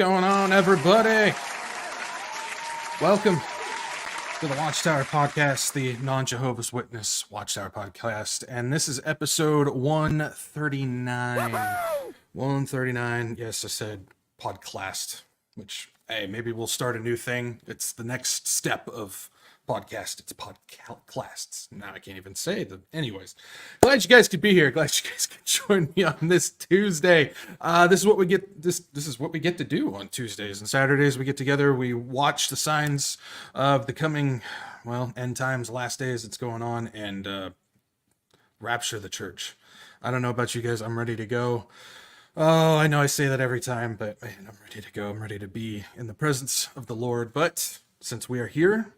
Going on, everybody? Welcome to the Watchtower podcast, the non-Jehovah's Witness Watchtower podcast, and this is episode 139. 139. Yes, I said podcast, which, hey, maybe we'll start a new thing. It's the next step of podcast. It's podcasts. Now I can't even say them. Anyways, glad you guys could be here. Glad you guys could join me on this Tuesday. This is what we get. This is what we get to do on Tuesdays and Saturdays. We get together. We watch the signs of the coming, end times, last days that's going on, and rapture the church. I don't know about you guys. I'm ready to go. Oh, I know I say that every time, but man, I'm ready to go. I'm ready to be in the presence of the Lord. But since we are here,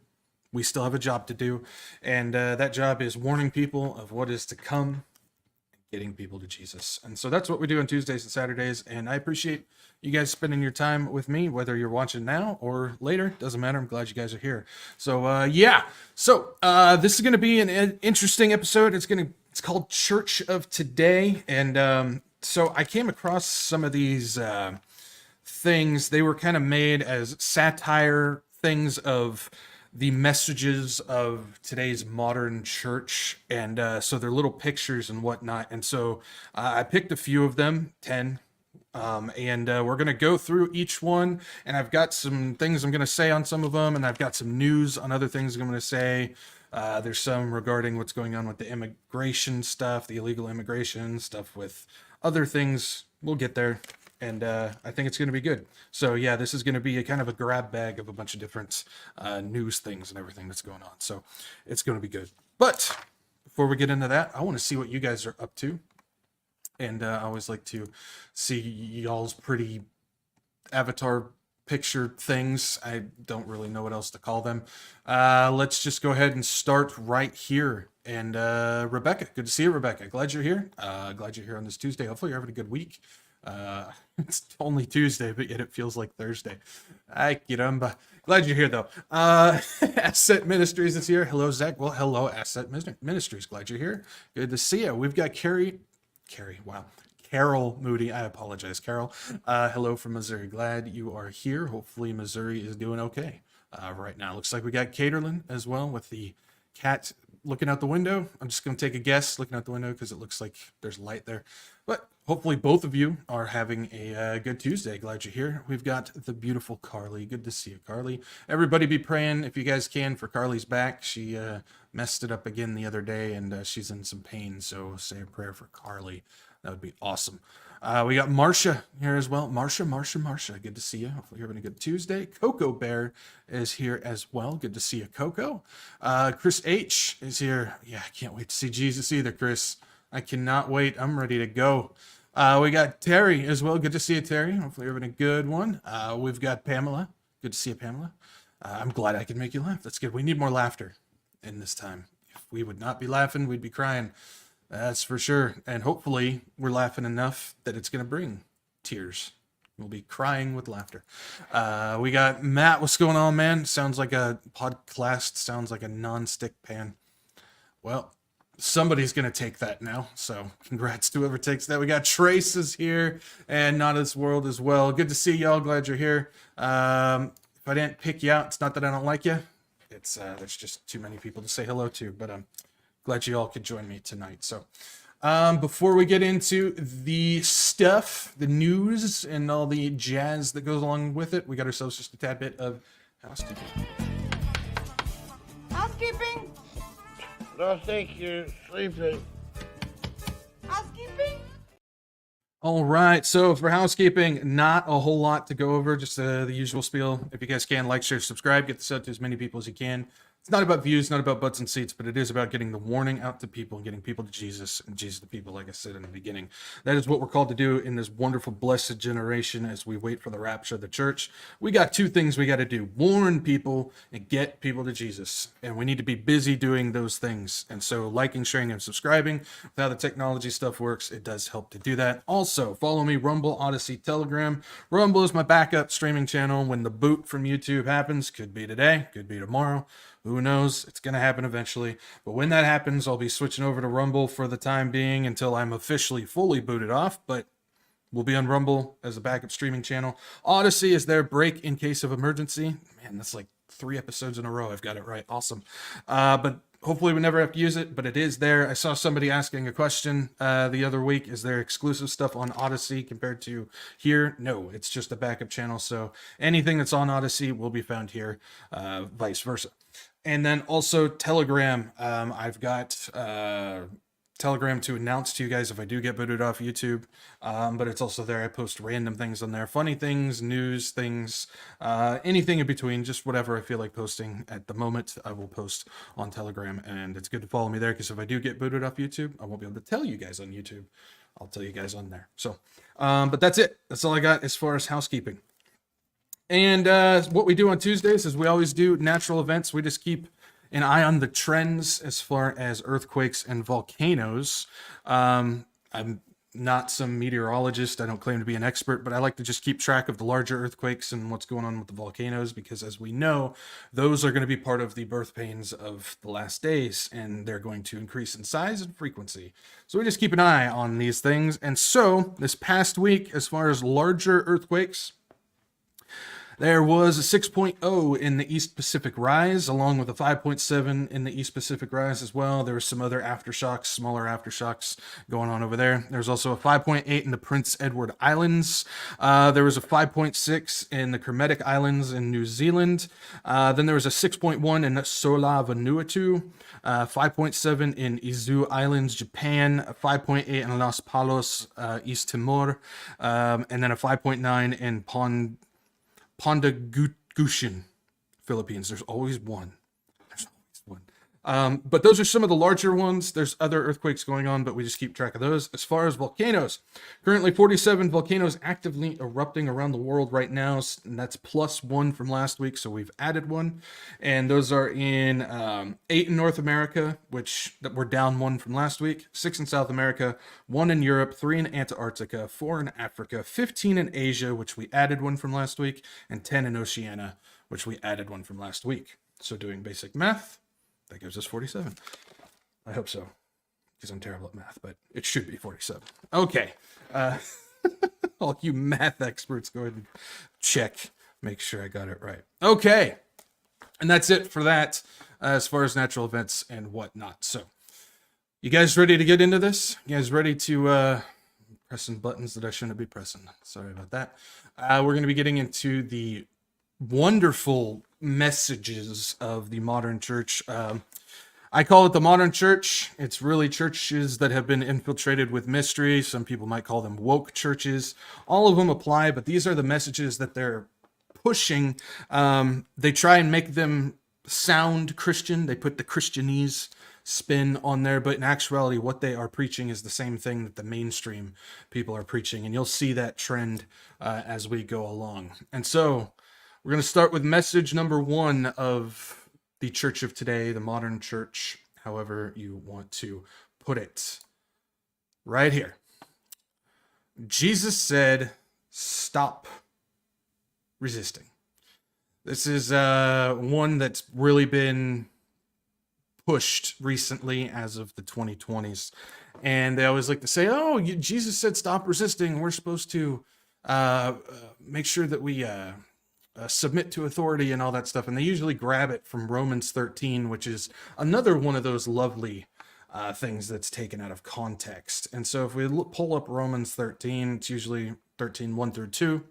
we still have a job to do, and that job is warning people of what is to come, getting people to Jesus. And so that's what we do on Tuesdays and Saturdays, and I appreciate you guys spending your time with me, whether you're watching now or later. Doesn't matter. I'm glad you guys are here. So this is going to be an interesting episode. It's called Church of Today, and so I came across some of these things. They were kind of made as satire things of the messages of today's modern church, and so they're little pictures and whatnot, and so I picked a few of them, 10, and we're going to go through each one, and I've got some things I'm going to say on some of them, and I've got some news on other things I'm going to say. There's some regarding what's going on with the immigration stuff, the illegal immigration stuff with other things. We'll get there. And I think it's going to be good. So yeah, this is going to be a kind of a grab bag of a bunch of different news things and everything that's going on. So it's going to be good. But before we get into that, I want to see what you guys are up to. And I always like to see y'all's pretty avatar picture things. I don't really know what else to call them. Let's just go ahead and start right here. And Rebecca, good to see you, Rebecca. Glad you're here. Glad you're here on this Tuesday. Hopefully you're having a good week. It's only Tuesday, but yet it feels like Thursday. Ay, caramba. Glad you're here, though. Asset Ministries is here. Hello, Zach. Well, hello, Asset Ministries. Glad you're here. Good to see you. We've got Carol Moody. I apologize, Carol. Hello from Missouri. Glad you are here. Hopefully Missouri is doing okay right now. Looks like we got Caterlin as well with the cat looking out the window. I'm just going to take a guess looking out the window because it looks like there's light there. But hopefully both of you are having a good Tuesday. Glad you're here. We've got the beautiful Carly. Good to see you, Carly. Everybody be praying, if you guys can, for Carly's back. She messed it up again the other day, and she's in some pain. So say a prayer for Carly. That would be awesome. We got Marcia here as well. Marcia. Good to see you. Hopefully you're having a good Tuesday. Coco Bear is here as well. Good to see you, Coco. Chris H is here. Yeah, I can't wait to see Jesus either, Chris. I cannot wait. I'm ready to go. We got Terry as well. Good to see you, Terry. Hopefully you're having a good one. We've got Pamela. Good to see you, Pamela. I'm glad I can make you laugh. That's good. We need more laughter in this time. If we would not be laughing, we'd be crying. That's for sure. And hopefully we're laughing enough that it's going to bring tears. We'll be crying with laughter. We got Matt. What's going on, man? Sounds like a podcast. Sounds like a non-stick pan. Well, somebody's going to take that now. So congrats to whoever takes that. We got Trace is here and Not As World as well. Good to see y'all. Glad you're here. If I didn't pick you out, it's not that I don't like you. It's there's just too many people to say hello to, but glad you all could join me tonight. So before we get into the stuff, the news, and all the jazz that goes along with it, we got ourselves just a tad bit of housekeeping. Housekeeping? I think you're sleeping. Housekeeping? All right, so for housekeeping, not a whole lot to go over, just the usual spiel. If you guys can, like, share, subscribe, get this out to as many people as you can. It's not about views, not about butts and seats, but it is about getting the warning out to people and getting people to Jesus and Jesus to people, like I said in the beginning. That is what we're called to do in this wonderful, blessed generation as we wait for the rapture of the church. We got two things we got to do: warn people and get people to Jesus. And we need to be busy doing those things. And so liking, sharing, and subscribing, with how the technology stuff works, it does help to do that. Also, follow me, Rumble, Odyssey, Telegram. Rumble is my backup streaming channel when the boot from YouTube happens. Could be today, could be tomorrow. Who knows? It's going to happen eventually. But when that happens, I'll be switching over to Rumble for the time being until I'm officially fully booted off. But will be on Rumble as a backup streaming channel. Odyssey is their break in case of emergency. Man, that's like 3 episodes in a row. I've got it right. Awesome. But hopefully we never have to use it, but it is there. I saw somebody asking a question the other week. Is there exclusive stuff on Odyssey compared to here? No, it's just a backup channel. So anything that's on Odyssey will be found here, vice versa. And then also Telegram. I've got Telegram to announce to you guys if I do get booted off YouTube, but it's also there. I post random things on there, funny things, news things, anything in between, just whatever I feel like posting at the moment, I will post on Telegram, and it's good to follow me there, because if I do get booted off YouTube, I won't be able to tell you guys on YouTube. I'll tell you guys on there. So, but that's it. That's all I got as far as housekeeping. And what we do on Tuesdays is we always do natural events. We just keep an eye on the trends as far as earthquakes and volcanoes. I'm not some meteorologist. I don't claim to be an expert, but I like to just keep track of the larger earthquakes and what's going on with the volcanoes, because as we know, those are going to be part of the birth pains of the last days, and they're going to increase in size and frequency. So we just keep an eye on these things. And so this past week, as far as larger earthquakes, there was a 6.0 in the East Pacific Rise, along with a 5.7 in the East Pacific Rise as well. There were some other aftershocks, smaller aftershocks going on over there. There's also a 5.8 in the Prince Edward Islands. There was a 5.6 in the Kermadec Islands in New Zealand. Then there was a 6.1 in Sola Vanuatu, 5.7 in Izu Islands, Japan, 5.8 in Las Palos, East Timor, and then a 5.9 in Pondagushin, Philippines. There's always one. But those are some of the larger ones. There's other earthquakes going on, but we just keep track of those. As far as volcanoes, currently 47 volcanoes actively erupting around the world right now, and that's +1 from last week, so we've added one. And those are in 8 in North America, which were down 1 from last week, 6 in South America, 1 in Europe, 3 in Antarctica, 4 in Africa, 15 in Asia, which we added 1 from last week, and 10 in Oceania, which we added 1 from last week. So doing basic math, that gives us 47. I hope so, because I'm terrible at math, but it should be 47. Okay. All you math experts, go ahead and check, make sure I got it right. Okay. And that's it for that, as far as natural events and whatnot. So, you guys ready to get into this? You guys ready to pressing buttons that I shouldn't be pressing? Sorry about that. We're going to be getting into the wonderful messages of the modern church. I call it the modern church. It's really churches that have been infiltrated with mystery. Some people might call them woke churches. All of them apply, but these are the messages that they're pushing. They try and make them sound Christian. They put the Christianese spin on there, but in actuality, what they are preaching is the same thing that the mainstream people are preaching, and you'll see that trend as we go along. And so, we're going to start with message number 1 of the church of today, the modern church, however you want to put it. Right here. Jesus said, "Stop resisting." This is one that's really been pushed recently as of the 2020s. And they always like to say, oh, Jesus said stop resisting. We're supposed to make sure that we submit to authority and all that stuff. And they usually grab it from Romans 13, which is another one of those lovely things that's taken out of context. And so if we pull up Romans 13, it's usually 13, 1 through 2.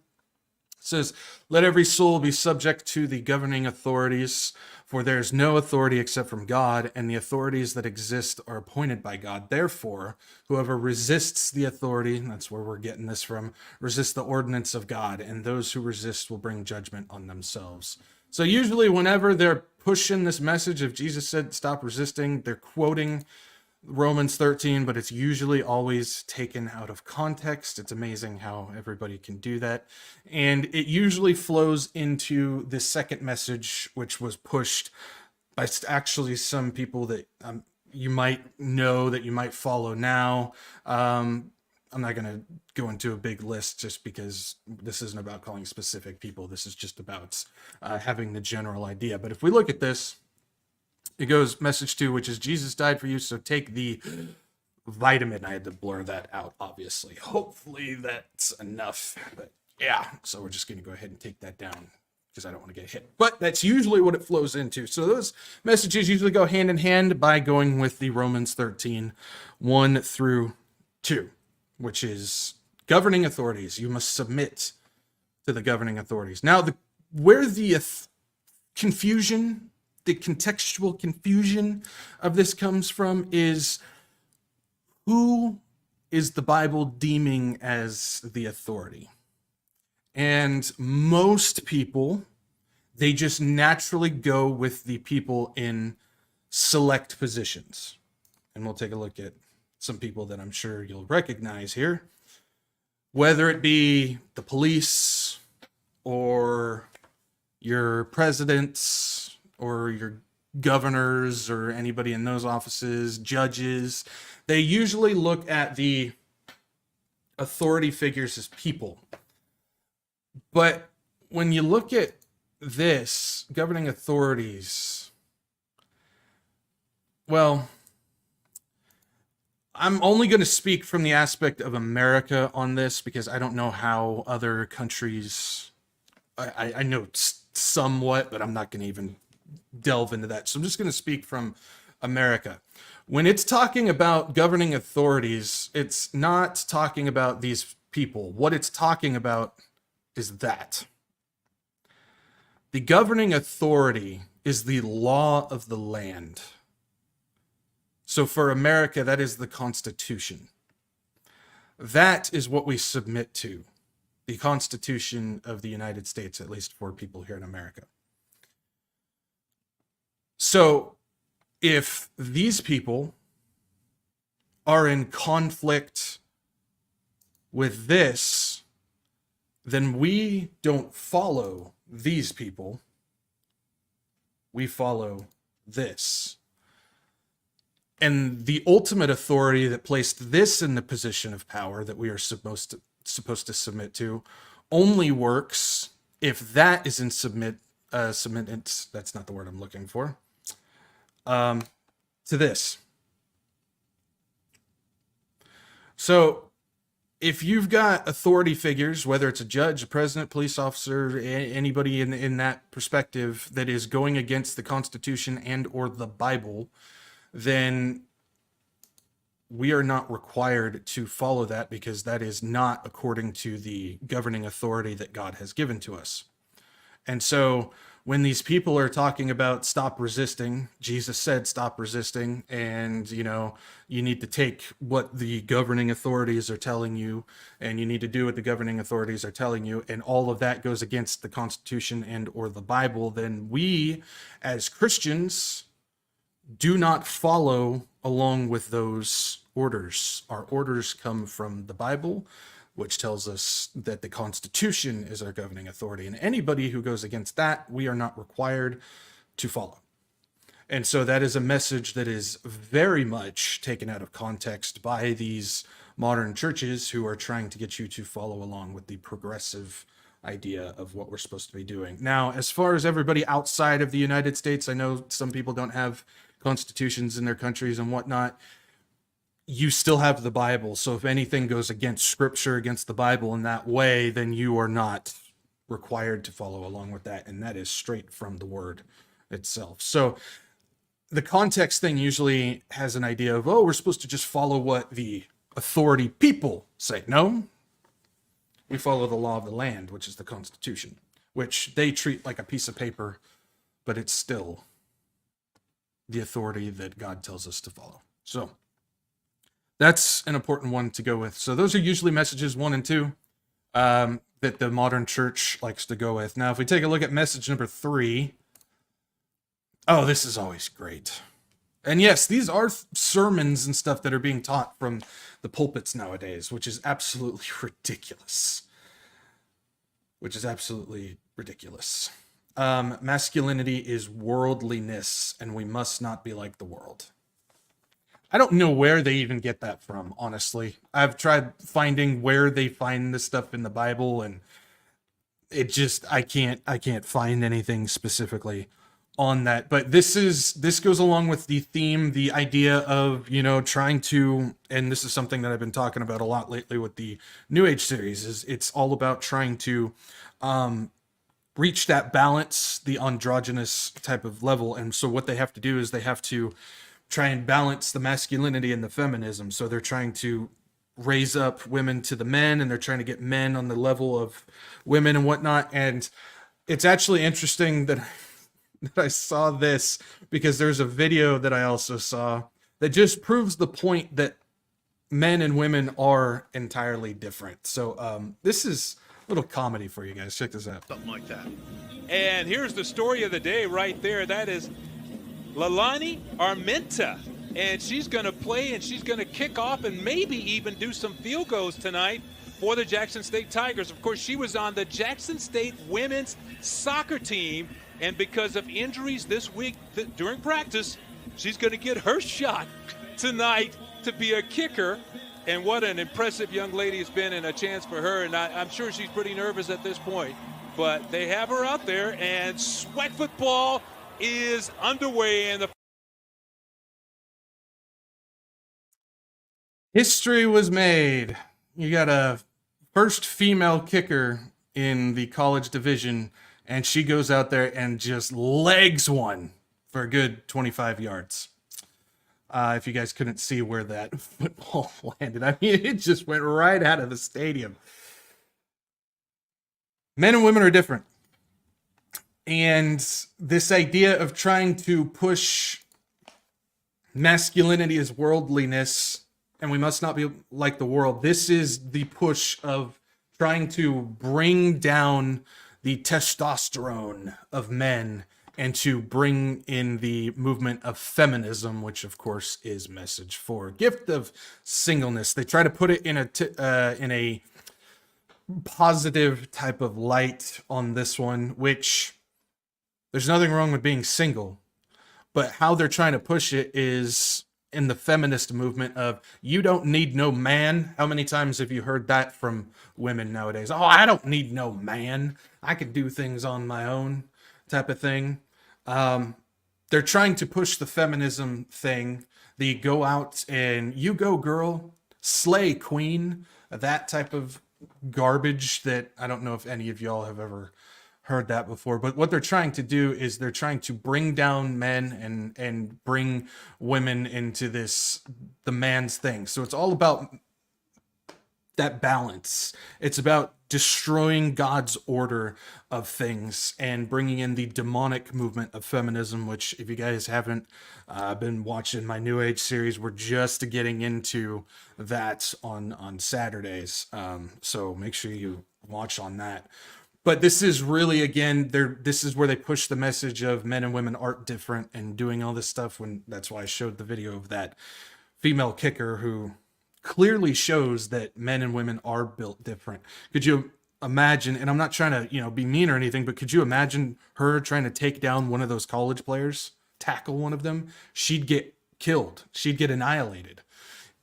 It says, "Let every soul be subject to the governing authorities, for there is no authority except from God, and the authorities that exist are appointed by God. Therefore, whoever resists the authority," and that's where we're getting this from, "resists the ordinance of God, and those who resist will bring judgment on themselves." So usually whenever they're pushing this message of Jesus said stop resisting, they're quoting Romans 13, but it's usually always taken out of context. It's amazing how everybody can do that. And it usually flows into the second message, which was pushed by actually some people that you might know, that you might follow now. I'm not going to go into a big list just because this isn't about calling specific people. This is just about having the general idea. But if we look at this, it goes message 2, which is Jesus died for you, so take the vitamin. I had to blur that out, obviously. Hopefully that's enough. But yeah, so we're just going to go ahead and take that down because I don't want to get hit. But that's usually what it flows into. So those messages usually go hand in hand by going with the Romans 13, 1 through 2, which is governing authorities. You must submit to the governing authorities. Now, where the confusion, the contextual confusion of this comes from is who is the Bible deeming as the authority? And most people, they just naturally go with the people in select positions. And we'll take a look at some people that I'm sure you'll recognize here. Whether it be the police or your presidents or your governors or anybody in those offices, judges, they usually look at the authority figures as people. But when you look at this, governing authorities, well, I'm only going to speak from the aspect of America on this because I don't know how other countries, I know somewhat, but I'm not going to even delve into that. So I'm just going to speak from America. When it's talking about governing authorities, it's not talking about these people. What it's talking about is that the governing authority is the law of the land. So for America, that is the Constitution. That is what we submit to, the Constitution of the United States, at least for people here in America. So if these people are in conflict with this, then we don't follow these people. We follow this. And the ultimate authority that placed this in the position of power that we are supposed to submit to only works if that is in that's not the word I'm looking for, to this. So if you've got authority figures, whether it's a judge, a president, police officer, anybody in that perspective that is going against the Constitution and or the Bible, then we are not required to follow that because that is not according to the governing authority that God has given to us. And so when these people are talking about stop resisting, Jesus said stop resisting, and you need to take what the governing authorities are telling you, and you need to do what the governing authorities are telling you, and all of that goes against the Constitution and or the Bible, then we as Christians do not follow along with those orders. Our orders come from the Bible, which tells us that the Constitution is our governing authority. And anybody who goes against that, we are not required to follow. And so that is a message that is very much taken out of context by these modern churches who are trying to get you to follow along with the progressive idea of what we're supposed to be doing. Now, as far as everybody outside of the United States, I know some people don't have constitutions in their countries and whatnot. You still have the Bible. So if anything goes against Scripture, against the Bible in that way, then you are not required to follow along with that. And that is straight from the Word itself. So the context thing usually has an idea of, we're supposed to just follow what the authority people say. No, we follow the law of the land, which is the Constitution, which they treat like a piece of paper, but it's still the authority that God tells us to follow. So that's an important one to go with. So those are usually messages 1 and 2 that the modern church likes to go with. Now, if we take a look at message number 3, this is always great. And yes, these are sermons and stuff that are being taught from the pulpits nowadays, which is absolutely ridiculous. Masculinity is worldliness, and we must not be like the world. I don't know where they even get that from, honestly. I've tried finding where they find this stuff in the Bible, and it just I can't find anything specifically on that. But this goes along with the theme, the idea of, trying to, and this is something that I've been talking about a lot lately with the New Age series, is it's all about trying to reach that balance, the androgynous type of level. And so what they have to do is they have to try and balance the masculinity and the feminism. So they're trying to raise up women to the men, and they're trying to get men on the level of women and whatnot. And it's actually interesting that I saw this, because there's a video that I also saw that just proves the point that men and women are entirely different. So this is a little comedy for you guys. Check this out. Something like that. And here's the story of the day right there. That is Lalani Armenta. And she's going to play, and she's going to kick off and maybe even do some field goals tonight for the Jackson State Tigers. Of course, she was on the Jackson State women's soccer team, and because of injuries this week during practice, she's going to get her shot tonight to be a kicker. And what an impressive young lady it's been, and a chance for her. And I'm sure she's pretty nervous at this point, but they have her out there, and sweat football is underway. And the history was made. You got a first female kicker in the college division, and she goes out there and just legs one for a good 25 yards. If you guys couldn't see where that football landed, I mean, it just went right out of the stadium. Men and women are different. And this idea of trying to push masculinity as worldliness, and we must not be like the world. This is the push of trying to bring down the testosterone of men and to bring in the movement of feminism, which of course is message 4, gift of singleness. They try to put it in a positive type of light on this one, which there's nothing wrong with being single, but how they're trying to push it is in the feminist movement of, you don't need no man. How many times have you heard that from women nowadays? Oh, I don't need no man. I can do things on my own, type of thing. They're trying to push the feminism thing, the go out and you go girl, slay queen, that type of garbage that I don't know if any of y'all have ever heard that before. But what they're trying to do is they're trying to bring down men and bring women into the man's thing. So it's all about that balance. It's about destroying God's order of things and bringing in the demonic movement of feminism, which, if you guys haven't been watching my New Age series, we're just getting into that on Saturdays. So make sure you watch on that. But this is really, again, this is where they push the message of men and women aren't different and doing all this stuff. That's why I showed the video of that female kicker who clearly shows that men and women are built different. Could you imagine, and I'm not trying to, be mean or anything, but could you imagine her trying to take down one of those college players, tackle one of them? She'd get killed. She'd get annihilated.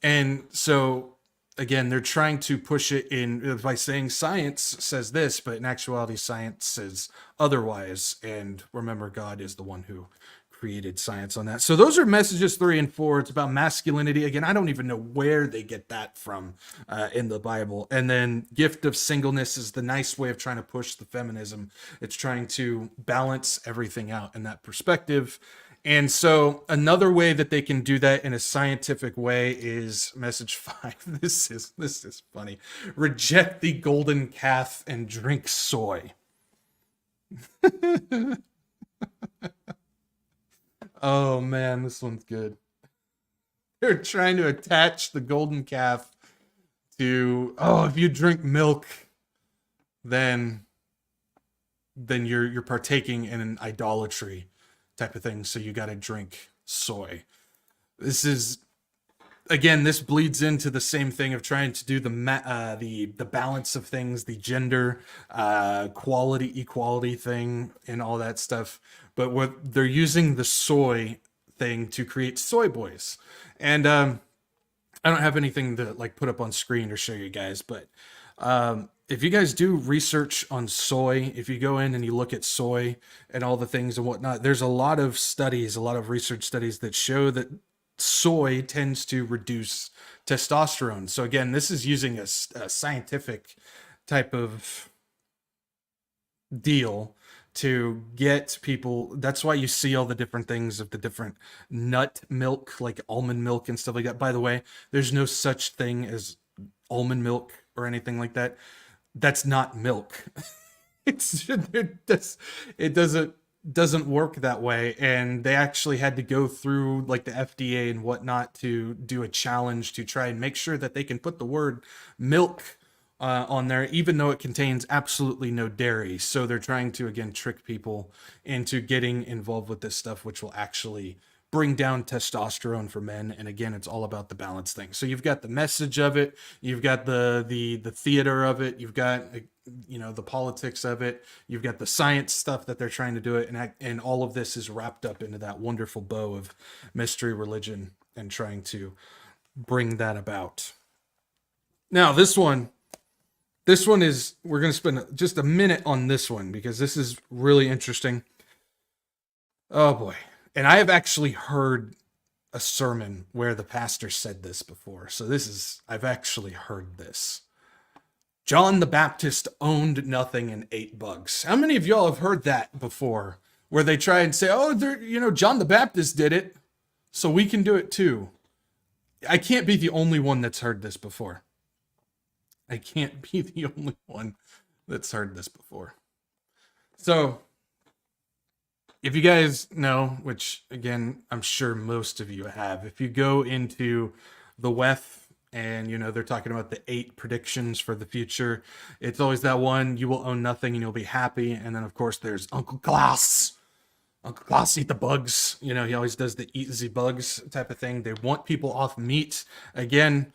And so, again, they're trying to push it in by saying science says this, but in actuality, science says otherwise. And remember, God is the one who created science on that. So those are messages 3 and 4. It's about masculinity. Again, I don't even know where they get that from in the Bible. And then gift of singleness is the nice way of trying to push the feminism. It's trying to balance everything out in that perspective. And so another way that they can do that in a scientific way is message 5. This is funny. Reject the golden calf and drink soy. Oh man, this one's good. They're trying to attach the golden calf to, if you drink milk, then you're partaking in an idolatry type of thing. So you got to drink soy. This is, again, this bleeds into the same thing of trying to do the balance of things, the gender equality thing and all that stuff. But what they're using the soy thing to create soy boys. And I don't have anything to like put up on screen or show you guys, but if you guys do research on soy, if you go in and you look at soy and all the things and whatnot, there's a lot of studies, a lot of research studies that show that soy tends to reduce testosterone. So again, this is using a scientific type of deal to get people. That's why you see all the different things of the different nut milk, like almond milk and stuff like that. By the way, there's no such thing as almond milk or anything like that. That's not milk. It doesn't work that way. And they actually had to go through like the FDA and whatnot to do a challenge to try and make sure that they can put the word milk on there, even though it contains absolutely no dairy. So they're trying to, again, trick people into getting involved with this stuff, which will actually bring down testosterone for men. And again, it's all about the balance thing. So you've got the message of it, you've got the theater of it, you've got, you know, the politics of it, you've got the science stuff that they're trying to do it, and all of this is wrapped up into that wonderful bow of mystery religion and trying to bring that about. Now, this one is, we're going to spend just a minute on this one because this is really interesting. Oh boy. And I have actually heard a sermon where the pastor said this before. So I've actually heard this. John the Baptist owned nothing and ate bugs. How many of y'all have heard that before? Where they try and say, oh, John the Baptist did it, so we can do it too. I can't be the only one that's heard this before. I can't be the only one that's heard this before. So, if you guys know, which again, I'm sure most of you have, if you go into the WEF and, they're talking about the 8 predictions for the future, it's always that one, you will own nothing and you'll be happy. And then, of course, there's Uncle Klaus. Uncle Klaus eat the bugs. He always does the eat the bugs type of thing. They want people off meat. Again,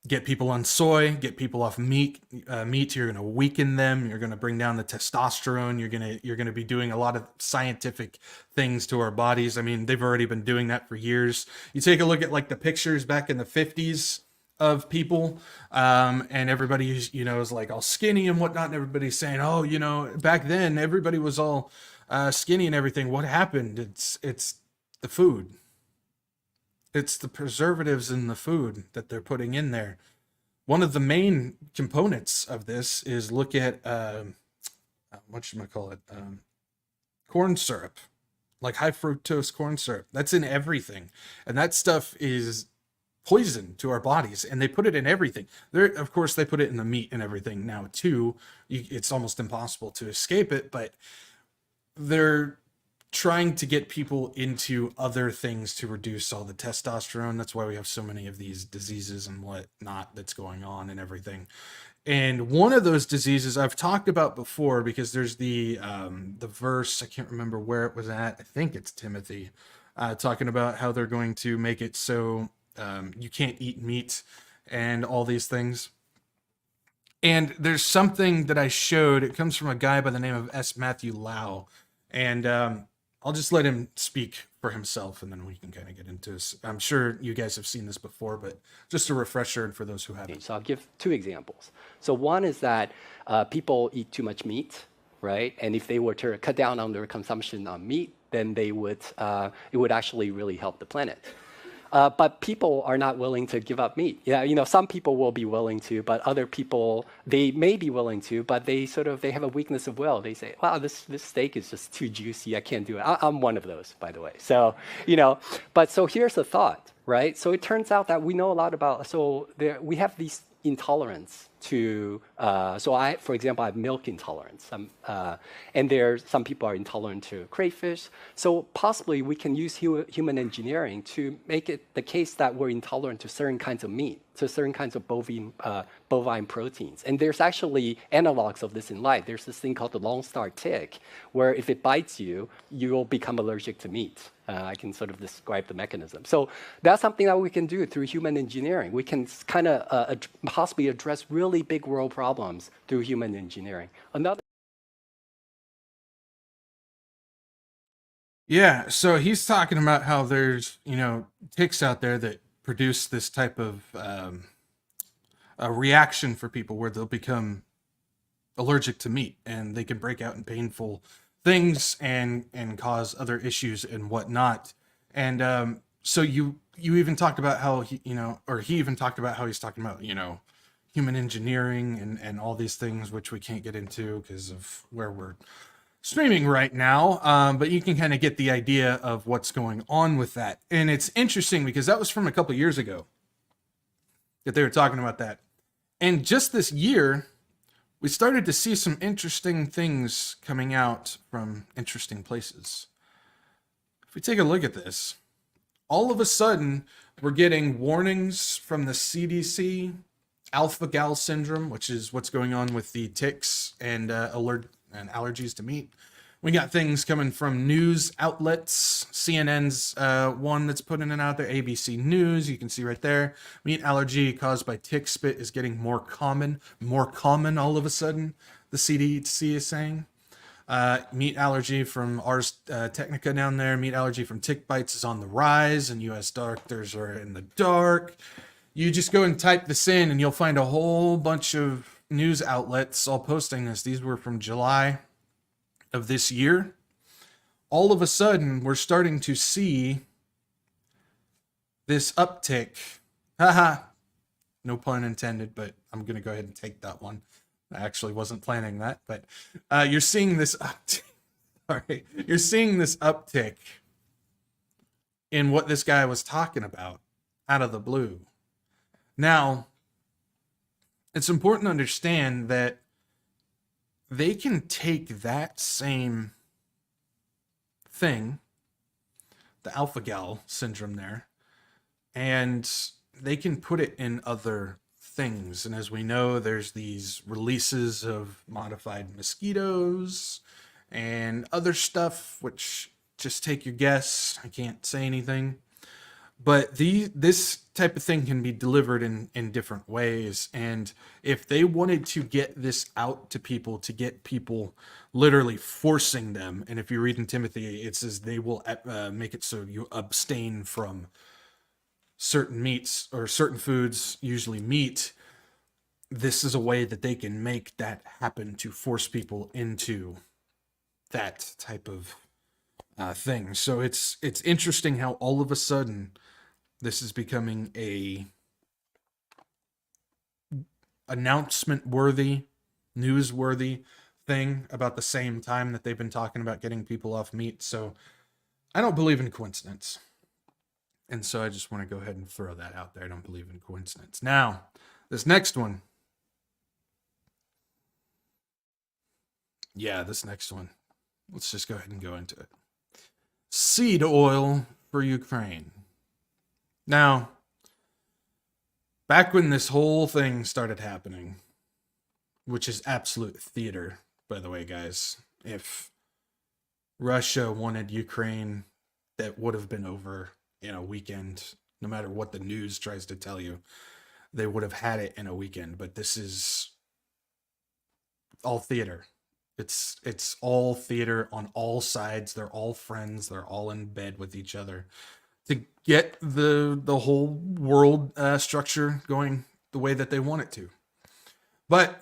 get people on soy, get people off meat. You're going to weaken them. You're going to bring down the testosterone. You're going to be doing a lot of scientific things to our bodies. I mean, they've already been doing that for years. You take a look at like the pictures back in the 50s of people, and everybody, is like all skinny and whatnot. And everybody's saying, oh, back then everybody was all skinny and everything. What happened? It's the food. It's the preservatives in the food that they're putting in there. One of the main components of this is look at, corn syrup, like high fructose corn syrup. That's in everything. And that stuff is poison to our bodies. And they put it in everything. Of course, they put it in the meat and everything now too. It's almost impossible to escape it, but they're trying to get people into other things to reduce all the testosterone. That's why we have so many of these diseases and whatnot that's going on and everything. And one of those diseases I've talked about before, because there's the verse, I can't remember where it was at. I think it's Timothy, talking about how they're going to make it so you can't eat meat and all these things. And there's something that I showed. It comes from a guy by the name of S. Matthew Lau. And I'll just let him speak for himself, and then we can kind of get into this. I'm sure you guys have seen this before, but just a refresher for those who haven't. So I'll give 2 examples. So one is that people eat too much meat, right? And if they were to cut down on their consumption on meat, then it would actually really help the planet. But people are not willing to give up meat. Yeah, some people will be willing to, but other people, they may be willing to, but they have a weakness of will. They say, wow, this steak is just too juicy. I can't do it. I'm one of those, by the way. So, so here's the thought, right? So it turns out that we know a lot about, we have these intolerance to, for example, I have milk intolerance. And some people are intolerant to crayfish. So possibly we can use human engineering to make it the case that we're intolerant to certain kinds of meat, to certain kinds of bovine proteins. And there's actually analogs of this in life. There's this thing called the Lone Star tick, where if it bites you, you'll become allergic to meat. I can sort of describe the mechanism. So that's something that we can do through human engineering. We can kind of possibly address really big world problems through human engineering. Yeah, so he's talking about how there's, ticks out there that produce this type of a reaction for people where they'll become allergic to meat, and they can break out in painful things and cause other issues and whatnot. And so you even talked about how he even talked about how he's talking about, human engineering and all these things, which we can't get into because of where we're streaming right now. But you can kind of get the idea of what's going on with that. And it's interesting because that was from a couple years ago that they were talking about that. And just this year, we started to see some interesting things coming out from interesting places. If we take a look at this, all of a sudden, we're getting warnings from the CDC, alpha-gal syndrome, which is what's going on with the ticks and allergies to meat. We got things coming from news outlets. CNN's one that's putting it out there. ABC News, you can see right there. Meat allergy caused by tick spit is getting more common all of a sudden, the CDC is saying. Meat allergy from Ars Technica down there. Meat allergy from tick bites is on the rise, and U.S. doctors are in the dark. You just go and type this in, and you'll find a whole bunch of news outlets all posting this. These were from July of this year. All of a sudden, we're starting to see this uptick. Haha, no pun intended, but I'm going to go ahead and take that one. I actually wasn't planning that, but you're seeing this uptick. Sorry, you're seeing this uptick in what this guy was talking about out of the blue. Now, it's important to understand that they can take that same thing, the alpha-gal syndrome there, and they can put it in other things. And as we know, there's these releases of modified mosquitoes and other stuff, which just take your guess. I can't say anything. But this type of thing can be delivered in different ways. And if they wanted to get this out to people, to get people literally forcing them, and if you read in Timothy, it says they will make it so you abstain from certain meats or certain foods, usually meat. This is a way that they can make that happen to force people into that type of thing. So it's interesting how all of a sudden this is becoming a announcement-worthy, news-worthy thing about the same time that they've been talking about getting people off meat. So I don't believe in coincidence. And so I just want to go ahead and throw that out there. I don't believe in coincidence. Now, this next one. Yeah, this next one. Let's just go ahead and go into it. Seed oil for Ukraine. Now, back when this whole thing started happening, which is absolute theater, by the way, guys, if Russia wanted Ukraine, that would have been over in a weekend. No matter what the news tries to tell you, they would have had it in a weekend. But this is all theater. It's all theater on all sides. They're all friends. They're all in bed with each other to get the whole world structure going the way that they want it to. But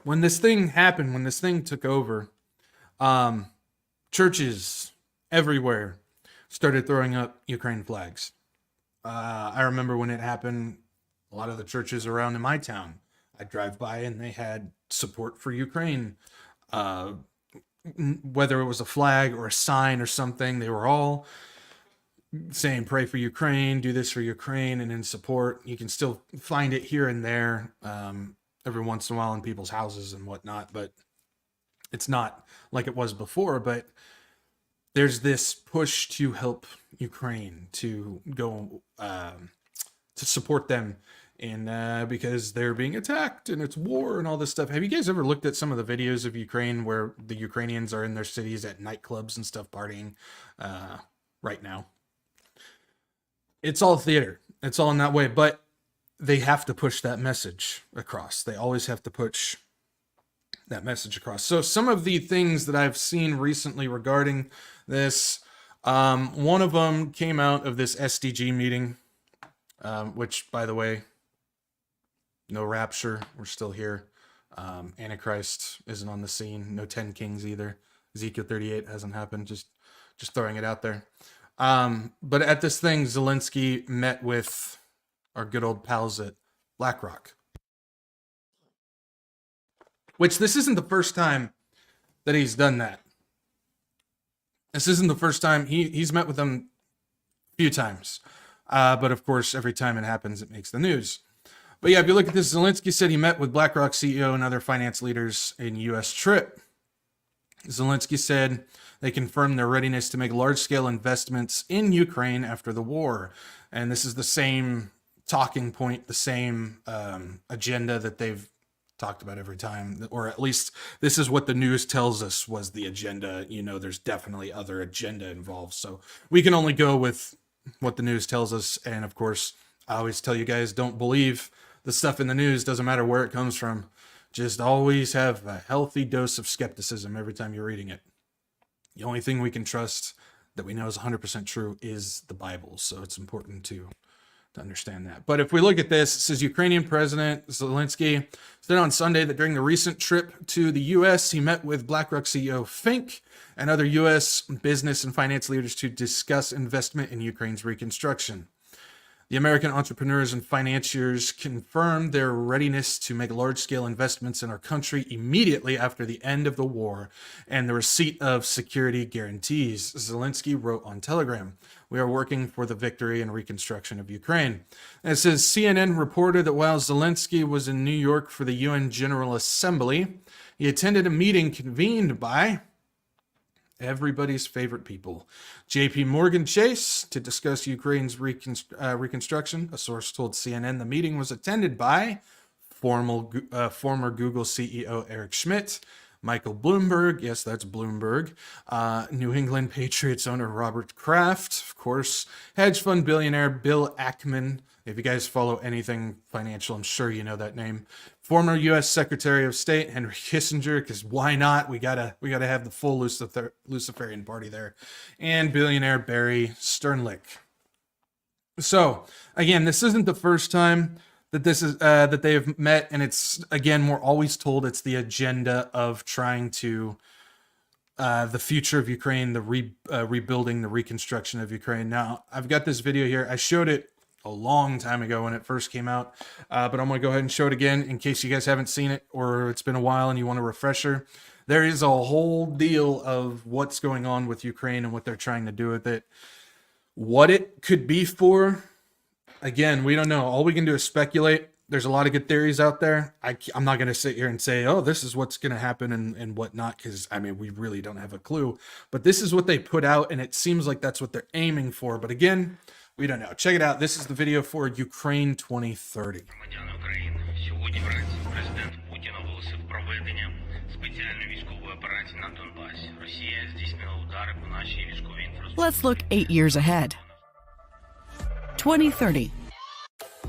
when this thing happened, when this thing took over, churches everywhere started throwing up Ukraine flags. I remember when it happened, a lot of the churches around in my town, I drive by and they had support for Ukraine. Whether it was a flag or a sign or something, they were all saying, pray for Ukraine, do this for Ukraine, and in support. You can still find it here and there every once in a while in people's houses and whatnot, but it's not like it was before. But there's this push to help Ukraine, to go to support them in because they're being attacked and it's war and all this stuff. Have you guys ever looked at some of the videos of Ukraine where the Ukrainians are in their cities at nightclubs and stuff partying right now? It's all theater. It's all in that way, but they have to push that message across. They always have to push that message across. So some of the things that I've seen recently regarding this, one of them came out of this SDG meeting which, by the way, no rapture. We're still here. Antichrist isn't on the scene. No 10 kings either. Ezekiel 38 hasn't happened. Just throwing it out there. But at this thing, Zelensky met with our good old pals at BlackRock. Which this isn't the first time that he's done that. This isn't the first time. He's met with them a few times. But of course, every time it happens, it makes the news. But yeah, if you look at this, Zelensky said he met with BlackRock CEO and other finance leaders in U.S. trip. Zelensky said they confirmed their readiness to make large-scale investments in Ukraine after the war. And this is the same talking point, the same agenda that they've talked about every time, or at least this is what the news tells us was the agenda. You know, there's definitely other agenda involved. So we can only go with what the news tells us. And of course, I always tell you guys, don't believe the stuff in the news, doesn't matter where it comes from. Just always have a healthy dose of skepticism every time you're reading it. The only thing we can trust that we know is 100% true is the Bible. So it's important to understand that. But if we look at this, it says Ukrainian President Zelensky said on Sunday that during the recent trip to the U.S., he met with BlackRock CEO Fink and other U.S. business and finance leaders to discuss investment in Ukraine's reconstruction. The American entrepreneurs and financiers confirmed their readiness to make large-scale investments in our country immediately after the end of the war and the receipt of security guarantees, Zelensky wrote on Telegram. We are working for the victory and reconstruction of Ukraine. And it says CNN reported that while Zelensky was in New York for the UN General Assembly, he attended a meeting convened by everybody's favorite people, JP Morgan Chase, to discuss Ukraine's reconstruction. A source told CNN the meeting was attended by former Google CEO Eric Schmidt, Michael Bloomberg, yes, that's Bloomberg, New England Patriots owner Robert Kraft, of course, hedge fund billionaire Bill Ackman. If you guys follow anything financial, I'm sure you know that name. Former U.S. Secretary of State Henry Kissinger, because why not? We gotta have the full Luciferian party there, and billionaire Barry Sternlicht. So again, this isn't the first time that this is that they have met, and it's again we're always told it's the agenda of trying to the future of Ukraine, the rebuilding, the reconstruction of Ukraine. Now I've got this video here. I showed it a long time ago when it first came out, but I'm going to go ahead and show it again in case you guys haven't seen it or it's been a while and you want a refresher. There is a whole deal of what's going on with Ukraine and what they're trying to do with it. What it could be for, again, we don't know. All we can do is speculate. There's a lot of good theories out there. I'm not going to sit here and say, oh, this is what's going to happen and whatnot, because, I mean, we really don't have a clue. But this is what they put out, and it seems like that's what they're aiming for. But again, we don't know. Check it out. This is the video for Ukraine 2030. Let's look 8 years ahead. 2030.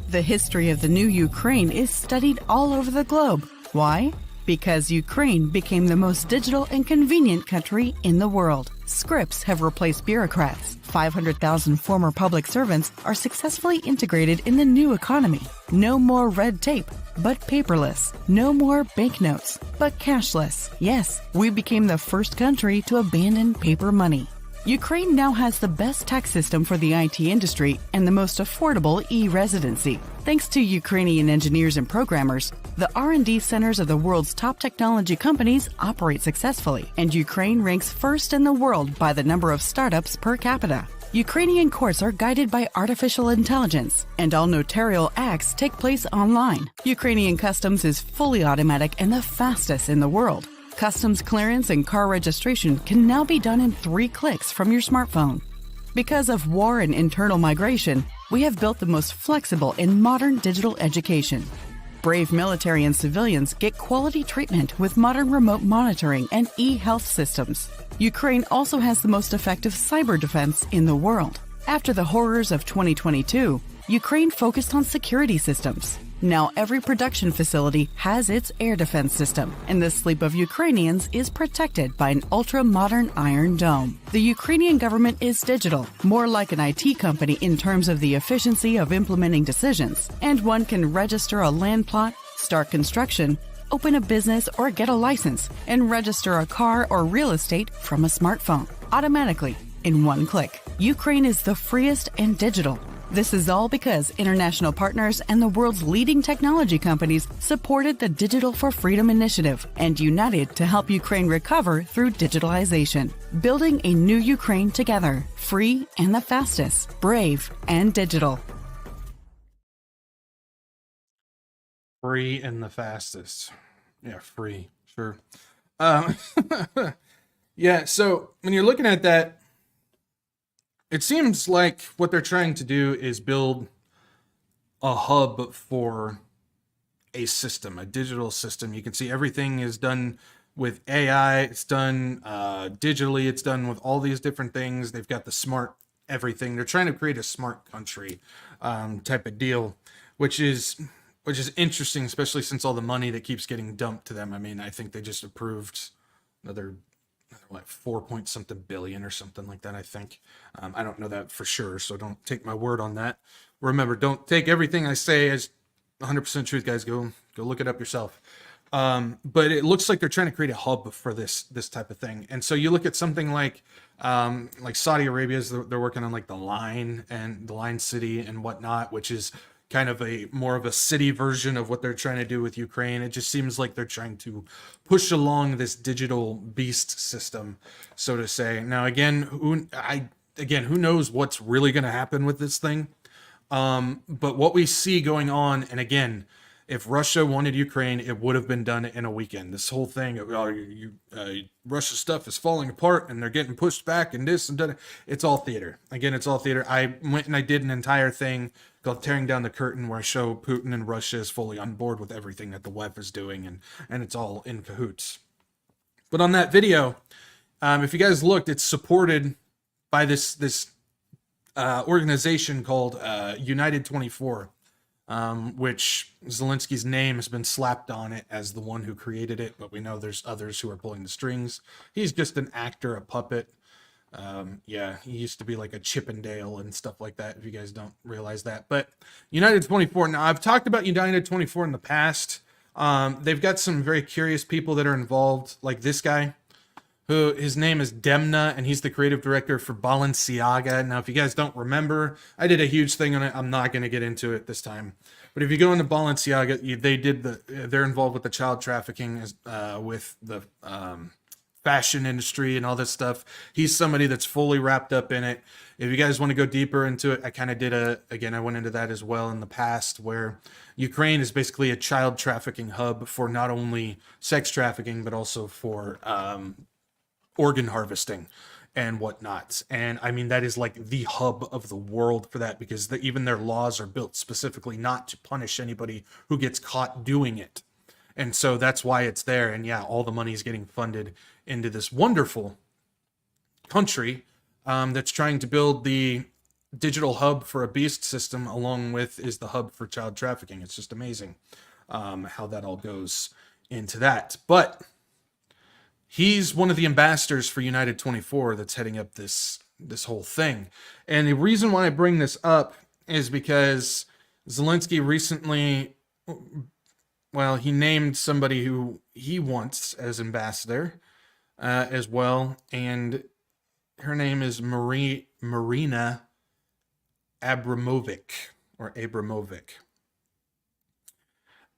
The history of the new Ukraine is studied all over the globe. Why? Because Ukraine became the most digital and convenient country in the world. Scripts have replaced bureaucrats. 500,000 former public servants are successfully integrated in the new economy. No more red tape, but paperless. No more banknotes, but cashless. Yes, we became the first country to abandon paper money. Ukraine now has the best tax system for the IT industry and the most affordable e-residency. Thanks to Ukrainian engineers and programmers, the R&D centers of the world's top technology companies operate successfully, and Ukraine ranks first in the world by the number of startups per capita. Ukrainian courts are guided by artificial intelligence, and all notarial acts take place online. Ukrainian customs is fully automatic and the fastest in the world. Customs clearance and car registration can now be done in 3 clicks from your smartphone. Because of war and internal migration, we have built the most flexible and modern digital education. Brave military and civilians get quality treatment with modern remote monitoring and e-health systems. Ukraine also has the most effective cyber defense in the world. After the horrors of 2022, Ukraine focused on security systems. Now every production facility has its air defense system, and the sleep of Ukrainians is protected by an ultra-modern iron dome. The Ukrainian government is digital, more like an IT company in terms of the efficiency of implementing decisions, and one can register a land plot, start construction, open a business or get a license, and register a car or real estate from a smartphone, automatically, in one click. Ukraine is the freest and digital. This is all because international partners and the world's leading technology companies supported the Digital for Freedom initiative and united to help Ukraine recover through digitalization. Building a new Ukraine together, free and the fastest, brave and digital. Free and the fastest. Yeah, free, sure. Yeah, so when you're looking at that, it seems like what they're trying to do is build a hub for a system, a digital system. You can see everything is done with AI. It's done digitally. It's done with all these different things. They've got the smart everything. They're trying to create a smart country type of deal, which is interesting, especially since all the money that keeps getting dumped to them. I mean, I think they just approved another 4 point something billion or something like that, I think. I don't know that for sure, so don't take my word on that. Remember, don't take everything I say as 100% truth, guys. Go look it up yourself. But it looks like they're trying to create a hub for this type of thing. And so you look at something like Saudi Arabia, they're working on like the Line City and whatnot, which is kind of a more of a city version of what they're trying to do with Ukraine. It just seems like they're trying to push along this digital beast system, so to say. Now, again, who knows what's really going to happen with this thing? But what we see going on, and again, if Russia wanted Ukraine, it would have been done in a weekend. This whole thing of Russia stuff is falling apart and they're getting pushed back and this and that. It's all theater. Again, it's all theater. I went and I did an entire thing called Tearing Down the Curtain, where I show Putin and Russia is fully on board with everything that the WEF is doing, and it's all in cahoots. But on that video, if you guys looked, it's supported by this organization called United 24. Which Zelensky's name has been slapped on it as the one who created it, but we know there's others who are pulling the strings. He's just an actor, a puppet. Yeah, he used to be like a Chippendale and stuff like that, if you guys don't realize that. But United 24, now I've talked about United 24 in the past. They've got some very curious people that are involved, like this guy, who his name is Demna, and he's the creative director for Balenciaga. Now, if you guys don't remember, I did a huge thing on it. I'm not going to get into it this time. But if you go into Balenciaga, they're involved with the child trafficking with the fashion industry and all this stuff. He's somebody that's fully wrapped up in it. If you guys want to go deeper into it, I kind of did I went into that as well in the past, where Ukraine is basically a child trafficking hub for not only sex trafficking, but also for organ harvesting and whatnot. And I mean, that is like the hub of the world for that, because even their laws are built specifically not to punish anybody who gets caught doing it. And so that's why it's there. And yeah, all the money is getting funded into this wonderful country that's trying to build the digital hub for a beast system, along with is the hub for child trafficking. It's just amazing how that all goes into that. But he's one of the ambassadors for United 24 that's heading up this whole thing. And the reason why I bring this up is because Zelensky recently, he named somebody who he wants as ambassador as well. And her name is Marina Abramovic.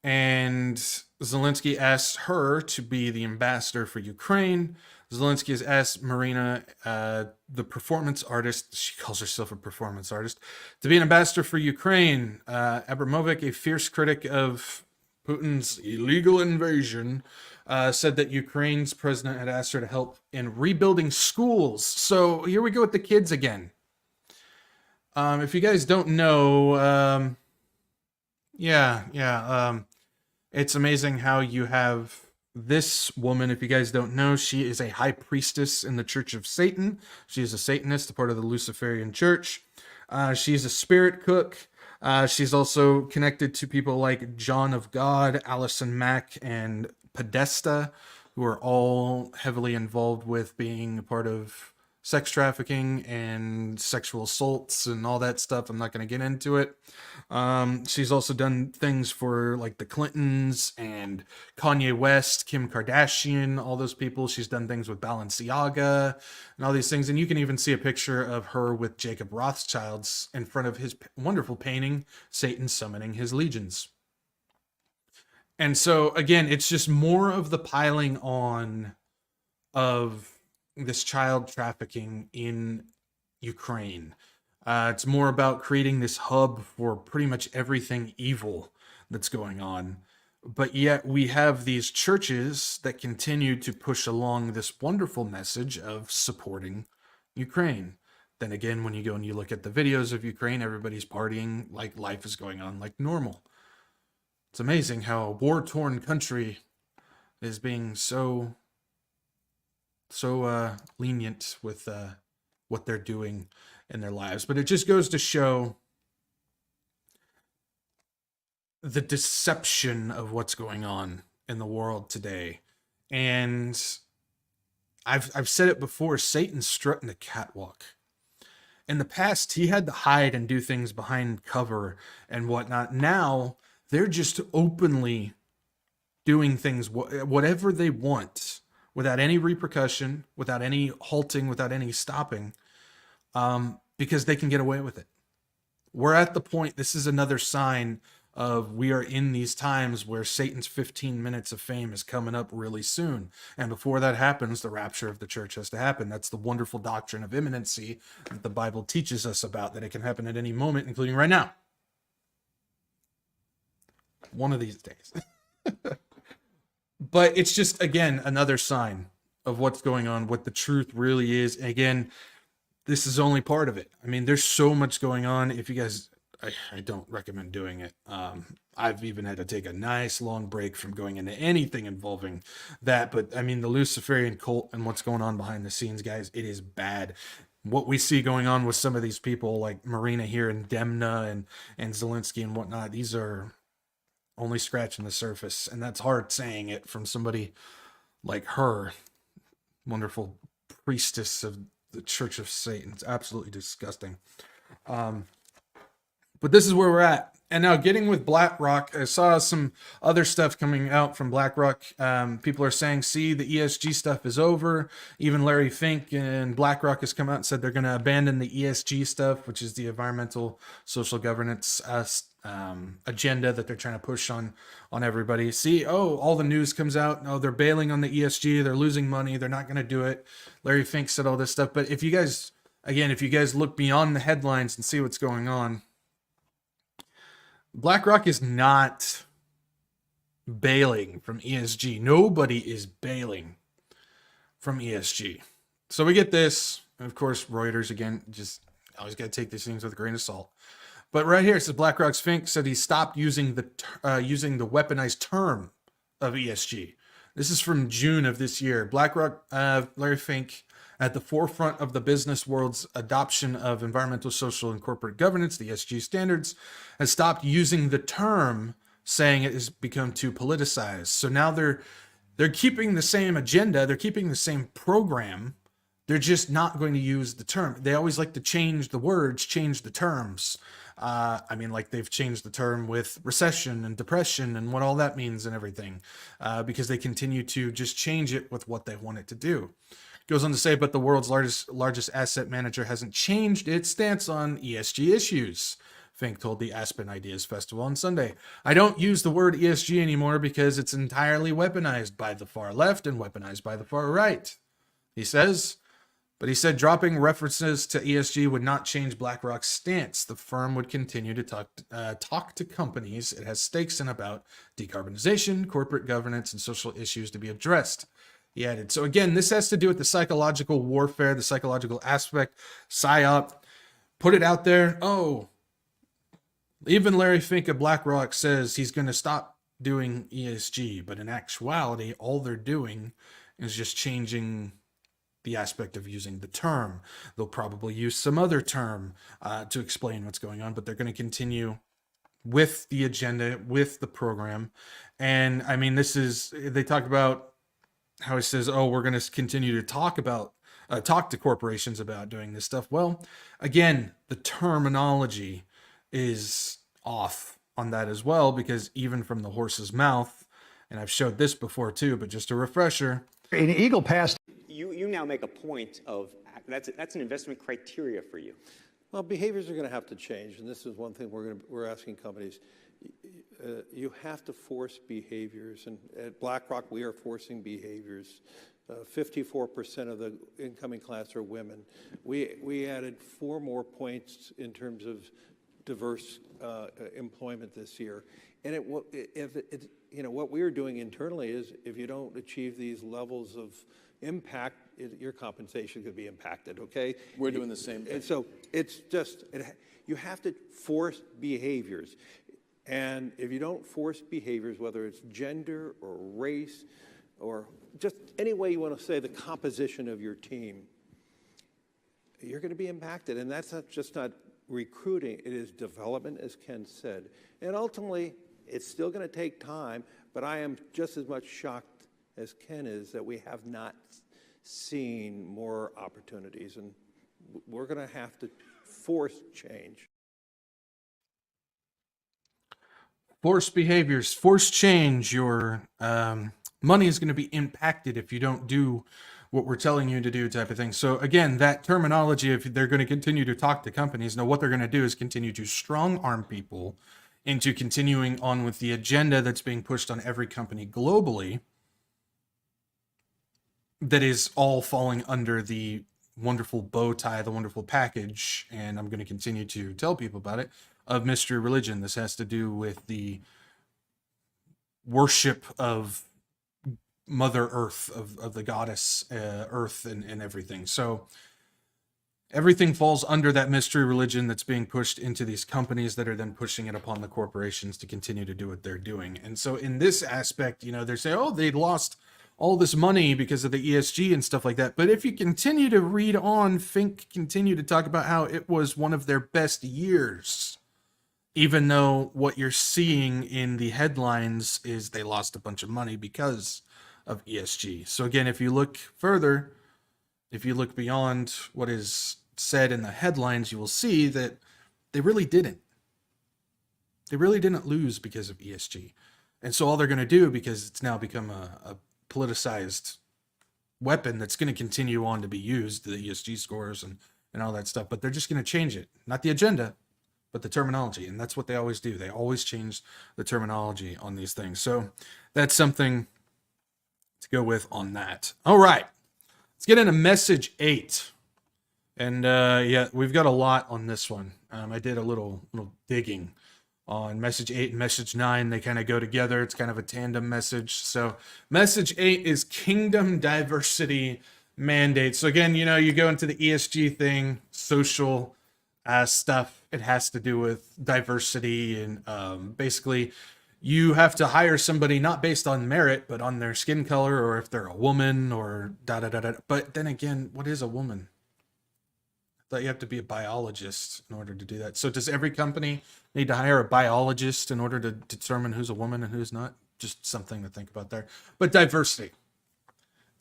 And Zelensky asked her to be the ambassador for Ukraine. Zelensky has asked Marina, the performance artist, she calls herself a performance artist, to be an ambassador for Ukraine. Abramovic, a fierce critic of Putin's illegal invasion, said that Ukraine's president had asked her to help in rebuilding schools. So here we go with the kids again. If you guys don't know, it's amazing how you have this woman. If you guys don't know, she is a high priestess in the Church of Satan. She is a Satanist, a part of the Luciferian Church. She's a spirit cook. She's also connected to people like John of God, Allison Mack, and Podesta, who are all heavily involved with being a part of sex trafficking and sexual assaults and all that stuff. I'm not going to get into it. She's also done things for like the Clintons and Kanye West, Kim Kardashian, all those people. She's done things with Balenciaga and all these things. And you can even see a picture of her with Jacob Rothschild's in front of his wonderful painting, Satan Summoning His Legions. And so, again, it's just more of the piling on of this child trafficking in Ukraine. It's more about creating this hub for pretty much everything evil that's going on. But yet we have these churches that continue to push along this wonderful message of supporting Ukraine. Then again, when you go and you look at the videos of Ukraine, everybody's partying like life is going on like normal. It's amazing how a war-torn country is being so lenient with what they're doing in their lives. But it just goes to show the deception of what's going on in the world today. And I've said it before, Satan's strutting the catwalk. In the past, he had to hide and do things behind cover and whatnot. Now, they're just openly doing things, whatever they want, without any repercussion, without any halting, without any stopping, because they can get away with it. We're at the point, this is another sign of we are in these times where Satan's 15 minutes of fame is coming up really soon. And before that happens, the rapture of the church has to happen. That's the wonderful doctrine of imminency that the Bible teaches us about, that it can happen at any moment, including right now. One of these days. But it's just, again, another sign of what's going on, what the truth really is. And again, this is only part of it. I mean, there's so much going on. If you guys, I don't recommend doing it. I've even had to take a nice long break from going into anything involving that. But I mean, the Luciferian cult and what's going on behind the scenes, guys, it is bad. What we see going on with some of these people like Marina here and Demna and Zelensky and whatnot, these are only scratching the surface. And that's hard saying it from somebody like her, wonderful priestess of the Church of Satan. It's absolutely disgusting. But this is where we're at. And now getting with BlackRock, I saw some other stuff coming out from BlackRock. People are saying, see, the ESG stuff is over. Even Larry Fink and BlackRock has come out and said they're going to abandon the ESG stuff, which is the environmental social governance agenda that they're trying to push on everybody. See, all the news comes out. Oh, they're bailing on the ESG. They're losing money. They're not going to do it. Larry Fink said all this stuff. But if you guys look beyond the headlines and see what's going on, BlackRock is not bailing from ESG. Nobody is bailing from ESG. So we get this. And of course, Reuters, again, just always got to take these things with a grain of salt. But right here, it says BlackRock's Fink said he stopped using the weaponized term of ESG. This is from June of this year. BlackRock, Larry Fink, at the forefront of the business world's adoption of environmental, social, and corporate governance, the ESG standards, has stopped using the term, saying it has become too politicized. So now they're keeping the same agenda, they're keeping the same program, they're just not going to use the term. They always like to change the words, change the terms. I mean, like they've changed the term with recession and depression and what all that means and everything, because they continue to just change it with what they want it to do. Goes on to say, but the world's largest asset manager hasn't changed its stance on ESG issues. Fink told the Aspen Ideas Festival on Sunday. I don't use the word ESG anymore because it's entirely weaponized by the far left and weaponized by the far right, he says. But he said dropping references to ESG would not change BlackRock's stance. The firm would continue to talk to companies it has stakes in about decarbonization, corporate governance, and social issues to be addressed. He added. So again, this has to do with the psychological warfare, the psychological aspect, PSYOP. Put it out there. Oh, even Larry Fink of BlackRock says he's going to stop doing ESG. But in actuality, all they're doing is just changing the aspect of using the term. They'll probably use some other term to explain what's going on, but they're going to continue with the agenda, with the program. And I mean, they talk about how he says, oh, we're going to continue to talk to corporations about doing this stuff. Well, again, the terminology is off on that as well, because even from the horse's mouth, and I've showed this before too, but just a refresher. In Eagle Pass, you now make a point of that's an investment criteria for you. Well, behaviors are going to have to change, and this is one thing we're asking companies. You have to force behaviors, and at BlackRock we are forcing behaviors. 54% of the incoming class are women. We added 4 more points in terms of diverse employment this year, and what we are doing internally is if you don't achieve these levels of impact, your compensation could be impacted. Okay, we're doing the same thing. And so it's just you have to force behaviors. And if you don't force behaviors, whether it's gender or race or just any way you want to say the composition of your team, you're going to be impacted. And that's not recruiting, it is development, as Ken said. And ultimately, it's still going to take time, but I am just as much shocked as Ken is that we have not seen more opportunities. And we're going to have to force change. Force behaviors, force change. Your money is going to be impacted if you don't do what we're telling you to do, type of thing. So again, that terminology, if they're going to continue to talk to companies, now what they're going to do is continue to strong arm people into continuing on with the agenda that's being pushed on every company globally, that is all falling under the wonderful bow tie, the wonderful package, and I'm going to continue to tell people about it, of mystery religion. This has to do with the worship of Mother Earth, of the goddess Earth, and everything. So everything falls under that mystery religion that's being pushed into these companies that are then pushing it upon the corporations to continue to do what they're doing. And so in this aspect, they're saying, oh, they lost all this money because of the ESG and stuff like that. But if you continue to read on, Fink continue to talk about how it was one of their best years, even though what you're seeing in the headlines is they lost a bunch of money because of ESG. So again, if you look further, if you look beyond what is said in the headlines, you will see that they really didn't. They really didn't lose because of ESG. And so all they're going to do, because it's now become a politicized weapon that's going to continue on to be used, the ESG scores and all that stuff, but they're just going to change it. Not the agenda, but the terminology. And that's what they always do. They always change the terminology on these things. So that's something to go with on that. All right, let's get into message 8. And yeah, we've got a lot on this one. I did a little digging on message 8 and message 9. They kind of go together. It's kind of a tandem message. So message 8 is kingdom diversity mandate. So again, you go into the ESG thing, social stuff. It has to do with diversity, and basically you have to hire somebody not based on merit, but on their skin color, or if they're a woman, or da-da-da-da. But then again, what is a woman? I thought you have to be a biologist in order to do that. So does every company need to hire a biologist in order to determine who's a woman and who's not? Just something to think about there. But diversity.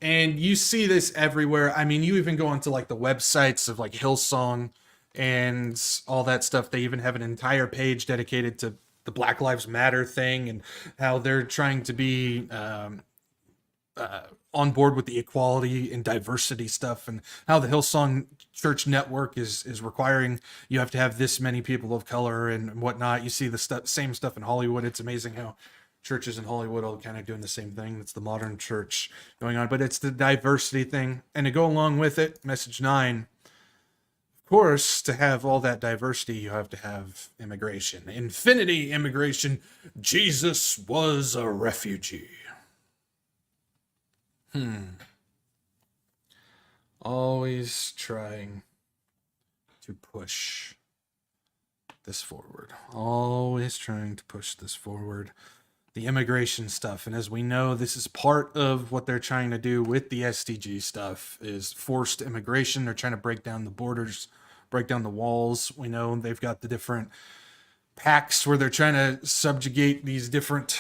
And you see this everywhere. I mean, you even go onto like the websites of like Hillsong and all that stuff. They even have an entire page dedicated to the Black Lives Matter thing and how they're trying to be on board with the equality and diversity stuff, and how the Hillsong Church Network is requiring you have to have this many people of color and whatnot. You see the same stuff in Hollywood. It's amazing how churches in Hollywood are kind of doing the same thing. It's the modern church going on, but it's the diversity thing. And to go along with it, message 9, of course, to have all that diversity, you have to have immigration. Infinity immigration. Jesus was a refugee. Always trying to push this forward. Always trying to push this forward. The immigration stuff. And as we know, this is part of what they're trying to do with the SDG stuff, is forced immigration. They're trying to break down the borders, break down the walls. We know they've got the different pacts where they're trying to subjugate these different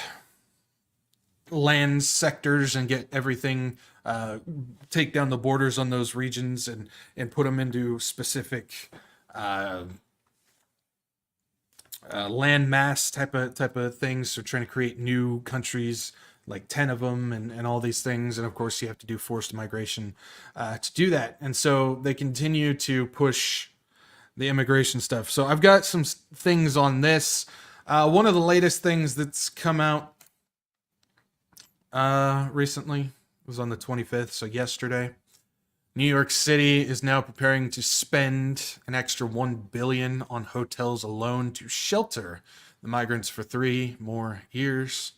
land sectors and get everything, take down the borders on those regions and put them into specific land mass type of things. So trying to create new countries, like 10 of them and all these things. And of course you have to do forced migration to do that. And so they continue to push the immigration stuff. So I've got some things on this. One of the latest things that's come out recently was on the 25th, so yesterday. New York City is now preparing to spend an extra $1 billion on hotels alone to shelter the migrants for 3 more years.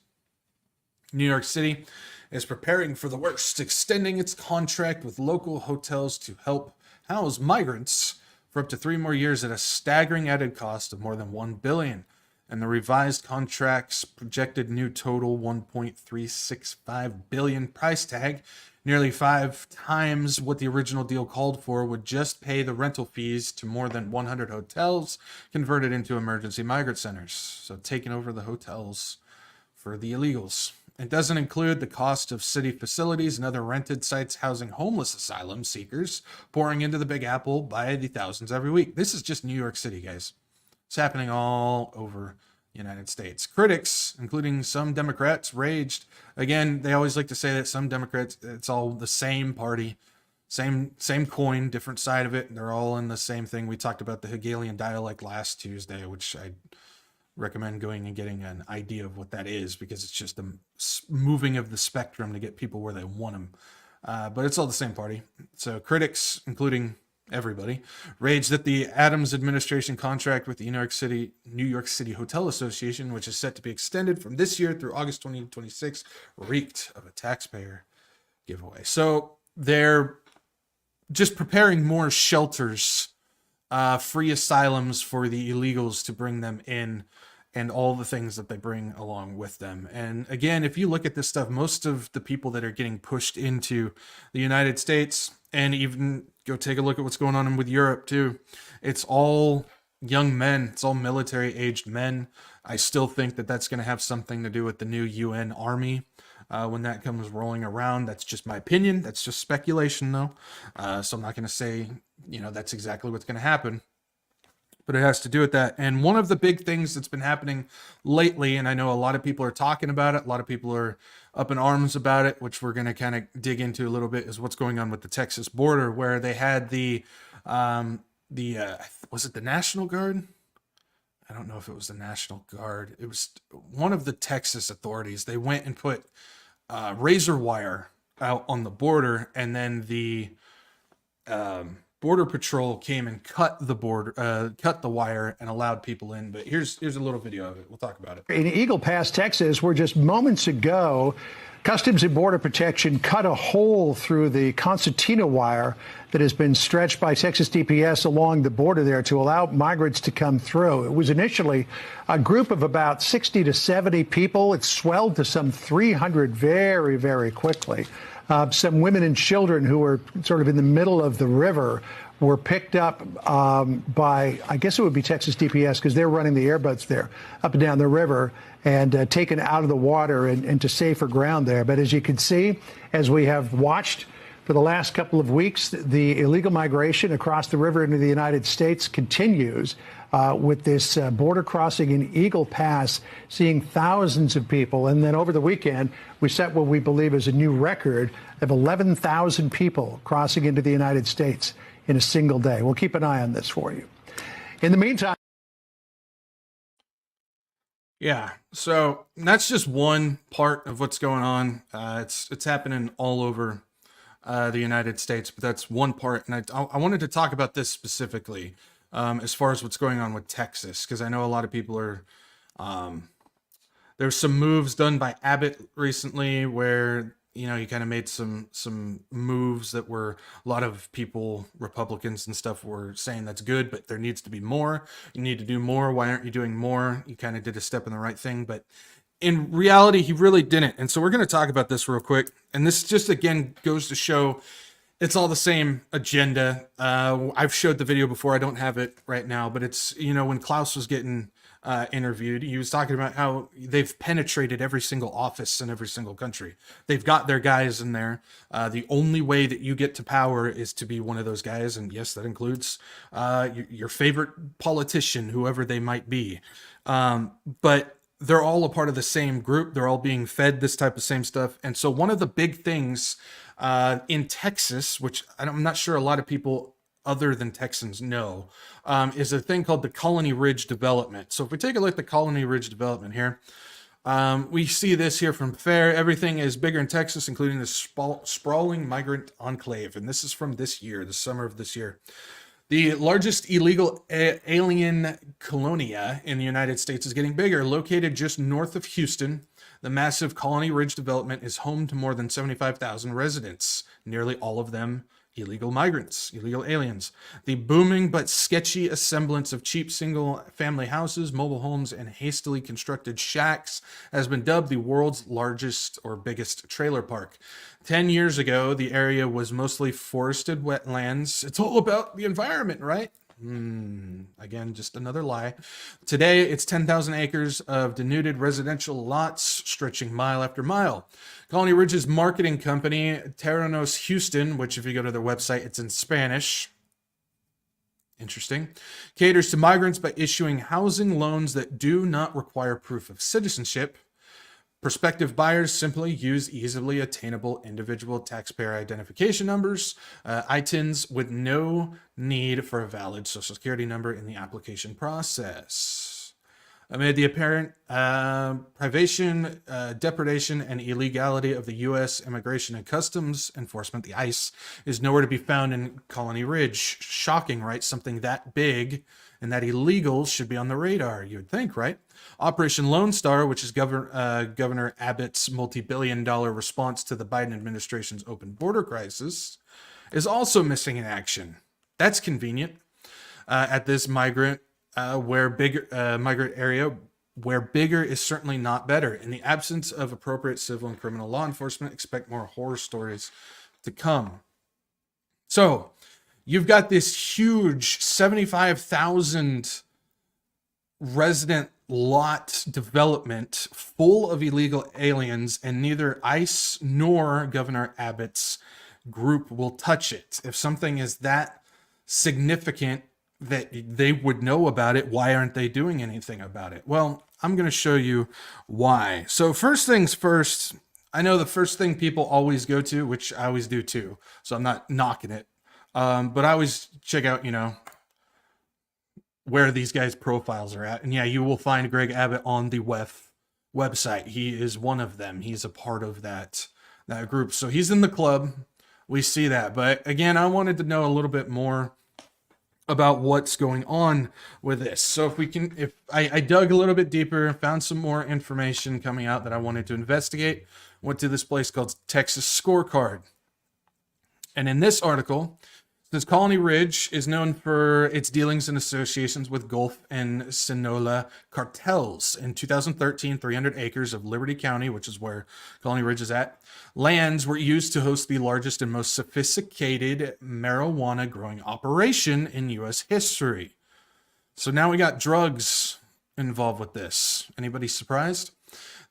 New York City is preparing for the worst, extending its contract with local hotels to help house migrants for up to 3 more years at a staggering added cost of more than $1 billion. And the revised contract's projected new total $1.365 billion price tag, nearly 5 times what the original deal called for, would just pay the rental fees to more than 100 hotels converted into emergency migrant centers. So taking over the hotels for the illegals. It doesn't include the cost of city facilities and other rented sites housing homeless asylum seekers pouring into the Big Apple by the thousands every week. This is just New York City, guys. It's happening all over the United States. Critics, including some Democrats, raged. Again, they always like to say that some Democrats, it's all the same party, same coin, different side of it. They're all in the same thing. We talked about the Hegelian dialect last Tuesday, which I recommend going and getting an idea of what that is, because it's just the moving of the spectrum to get people where they want them. But it's all the same party. So critics, including everybody, raged that the Adams administration contract with the New York City Hotel Association, which is set to be extended from this year through August 2026, reeked of a taxpayer giveaway. So they're just preparing more shelters, free asylums for the illegals to bring them in, and all the things that they bring along with them. And again, if you look at this stuff, most of the people that are getting pushed into the United States, and even go take a look at what's going on with Europe too, it's all young men. It's all military aged men. I still think that that's going to have something to do with the new UN army when that comes rolling around. That's just my opinion. That's just speculation though. So I'm not going to say, that's exactly what's going to happen. But it has to do with that. And one of the big things that's been happening lately, and I know a lot of people are talking about it, a lot of people are up in arms about it, which we're going to kind of dig into a little bit, is what's going on with the Texas border, where they had was it the National Guard? I don't know if it was the National Guard. It was one of the Texas authorities. They went and put razor wire out on the border, and then the Border Patrol came and cut the wire and allowed people in. But here's a little video of it. We'll talk about it. In Eagle Pass, Texas, where just moments ago, Customs and Border Protection cut a hole through the concertina wire that has been stretched by Texas DPS along the border there to allow migrants to come through. It was initially a group of about 60 to 70 people. It swelled to some 300 very, very quickly. Some women and children who were sort of in the middle of the river were picked up by, I guess it would be Texas DPS, because they're running the airboats there up and down the river, and taken out of the water and to safer ground there. But as you can see, as we have watched for the last couple of weeks, the illegal migration across the river into the United States continues with this border crossing in Eagle Pass, seeing thousands of people. And then over the weekend, we set what we believe is a new record of 11,000 people crossing into the United States in a single day. We'll keep an eye on this for you. In the meantime, yeah, so that's just one part of what's going on. It's happening all over the United States, but that's one part. And I wanted to talk about this specifically as far as what's going on with Texas, because I know a lot of people are, there's some moves done by Abbott recently where, he kind of made some moves that were, a lot of people, Republicans and stuff, were saying that's good, but there needs to be more. You need to do more. Why aren't you doing more? You kind of did a step in the right thing, but in reality, he really didn't. And so we're going to talk about this real quick. And this just, again, goes to show it's all the same agenda. I've showed the video before. I don't have it right now, but it's, when Klaus was getting interviewed. He was talking about how they've penetrated every single office in every single country. They've got their guys in there. The only way that you get to power is to be one of those guys. And yes, that includes your favorite politician, whoever they might be. But they're all a part of the same group. They're all being fed this type of same stuff. And so one of the big things in Texas, which I'm not sure a lot of people other than Texans know, is a thing called the Colony Ridge Development. So if we take a look at the Colony Ridge Development here, we see this here from FAIR. Everything is bigger in Texas, including the sprawling migrant enclave. And this is from this year, the summer of this year. The largest illegal alien colonia in the United States is getting bigger. Located just north of Houston, the massive Colony Ridge development is home to more than 75,000 residents, nearly all of them illegal migrants, illegal aliens. The booming but sketchy assemblance of cheap single-family houses, mobile homes, and hastily constructed shacks has been dubbed the world's largest or biggest trailer park. 10 years ago, the area was mostly forested wetlands. It's all about the environment, right? Again, just another lie. Today, it's 10,000 acres of denuded residential lots stretching mile after mile. Colony Ridge's marketing company, Terranos Houston, which if you go to their website, it's in Spanish. Interesting. Caters to migrants by issuing housing loans that do not require proof of citizenship. Prospective buyers simply use easily attainable individual taxpayer identification numbers, ITINs, with no need for a valid social security number in the application process. Amid the apparent privation, depredation, and illegality of the U.S. Immigration and Customs Enforcement, the ICE, is nowhere to be found in Colony Ridge. Shocking, right? Something that big and that illegal should be on the radar, you would think, right? Operation Lone Star, which is Governor Abbott's multi-billion-dollar response to the Biden administration's open border crisis, is also missing in action. That's convenient at this migrant area where bigger is certainly not better. In the absence of appropriate civil and criminal law enforcement, expect more horror stories to come. So you've got this huge 75,000 resident lot development full of illegal aliens, and neither ICE nor Governor Abbott's group will touch it. If something is that significant that they would know about it, why aren't they doing anything about it? Well, I'm going to show you why. So first things first, I know the first thing people always go to, which I always do too, so I'm not knocking it, but I always check out, where these guys' profiles are at. And yeah, you will find Greg Abbott on the website. He is one of them. He's a part of that group. So he's in the club. We see that. But again, I wanted to know a little bit more about what's going on with this. So if I dug a little bit deeper, found some more information coming out that I wanted to investigate, went to this place called Texas Scorecard. And in this article, it says Colony Ridge is known for its dealings and associations with Gulf and Sinaloa cartels. In 2013, 300 acres of Liberty County, which is where Colony Ridge is at, lands were used to host the largest and most sophisticated marijuana growing operation in U.S. history. So now we got drugs involved with this. Anybody surprised?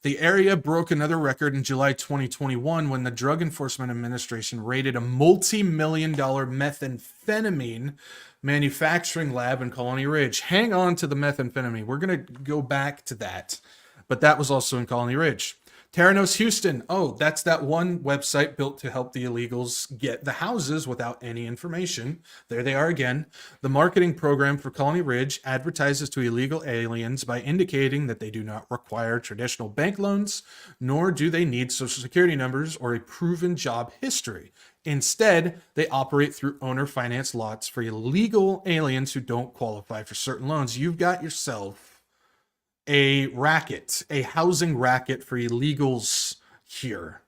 The area broke another record in July 2021 when the Drug Enforcement Administration raided a multi-million-dollar methamphetamine manufacturing lab in Colony Ridge. Hang on to the methamphetamine. We're going to go back to that. But that was also in Colony Ridge. Terranos Houston. Oh, that's that one website built to help the illegals get the houses without any information. There they are again. The marketing program for Colony Ridge advertises to illegal aliens by indicating that they do not require traditional bank loans, nor do they need social security numbers or a proven job history. Instead, they operate through owner-financed lots for illegal aliens who don't qualify for certain loans. You've got yourself a racket, a housing racket for illegals here.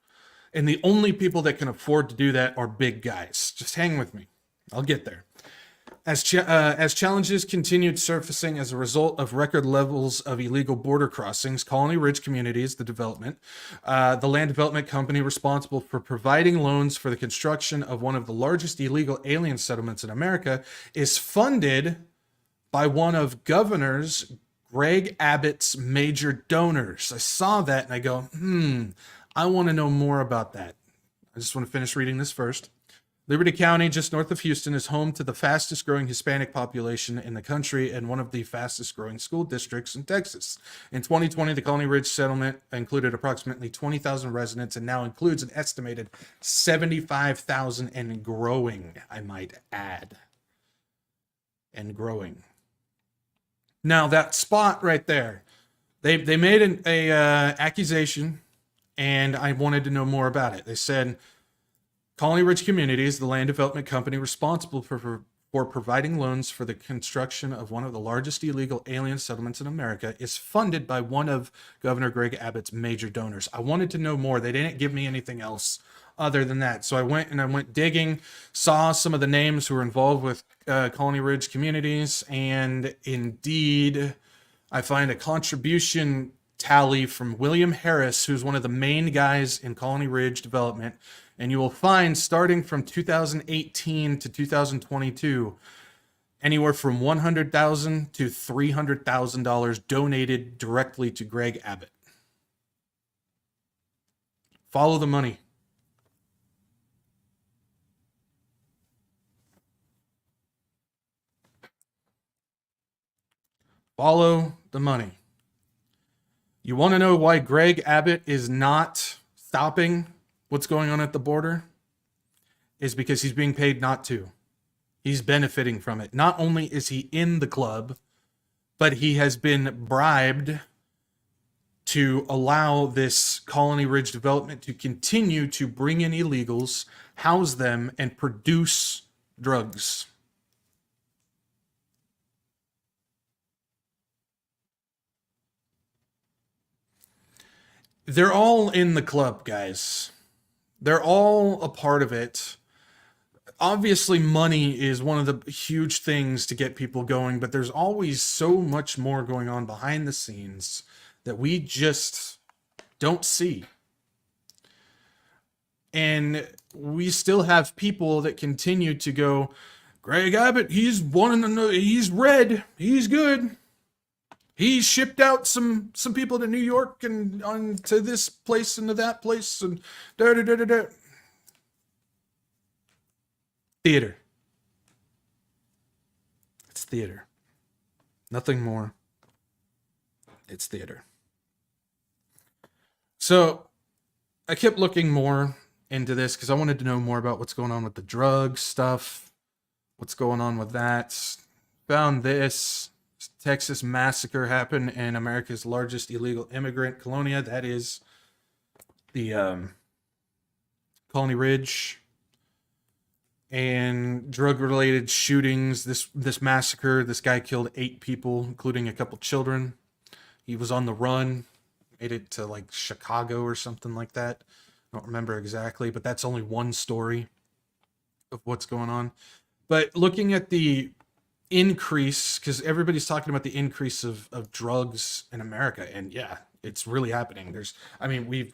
And the only people that can afford to do that are big guys. Just hang with me. I'll get there. As challenges continued surfacing as a result of record levels of illegal border crossings, Colony Ridge Communities, the land development company responsible for providing loans for the construction of one of the largest illegal alien settlements in America, is funded by one of Governor's Greg Abbott's major donors. I saw that and I go, I want to know more about that. I just want to finish reading this first. Liberty County, just north of Houston, is home to the fastest growing Hispanic population in the country and one of the fastest growing school districts in Texas. In 2020, the Colony Ridge settlement included approximately 20,000 residents and now includes an estimated 75,000 and growing, I might add. And growing. Now, that spot right there, they made an accusation, and I wanted to know more about it. They said, Colony Ridge Communities, the land development company responsible for providing loans for the construction of one of the largest illegal alien settlements in America, is funded by one of Governor Greg Abbott's major donors. I wanted to know more. They didn't give me anything else other than that. So I went digging, saw some of the names who were involved with Colony Ridge Communities, and indeed, I find a contribution tally from William Harris, who's one of the main guys in Colony Ridge development. And you will find, starting from 2018 to 2022, anywhere from $100,000 to $300,000 donated directly to Greg Abbott. Follow the money. Follow the money. You want to know why Greg Abbott is not stopping what's going on at the border? Is because he's being paid not to. He's benefiting from it. Not only is he in the club, but he has been bribed to allow this Colony Ridge development to continue to bring in illegals, house them, and produce drugs. They're all in the club, guys. They're all a part of it. Obviously, money is one of the huge things to get people going, but there's always so much more going on behind the scenes that we just don't see. And we still have people that continue to go, Greg Abbott, he's he's red, he's good. He shipped out some people to New York and on to this place and to that place and da. Theater. It's theater. Nothing more. It's theater. So I kept looking more into this because I wanted to know more about what's going on with the drug stuff, what's going on with that. Found this. Texas massacre happened in America's largest illegal immigrant colonia. That is the Colony Ridge. And drug-related shootings. This massacre, this guy killed 8 people, including a couple children. He was on the run, made it to like Chicago or something like that. I don't remember exactly, but that's only one story of what's going on. But looking at the increase, because everybody's talking about the increase of drugs in America, and yeah, it's really happening.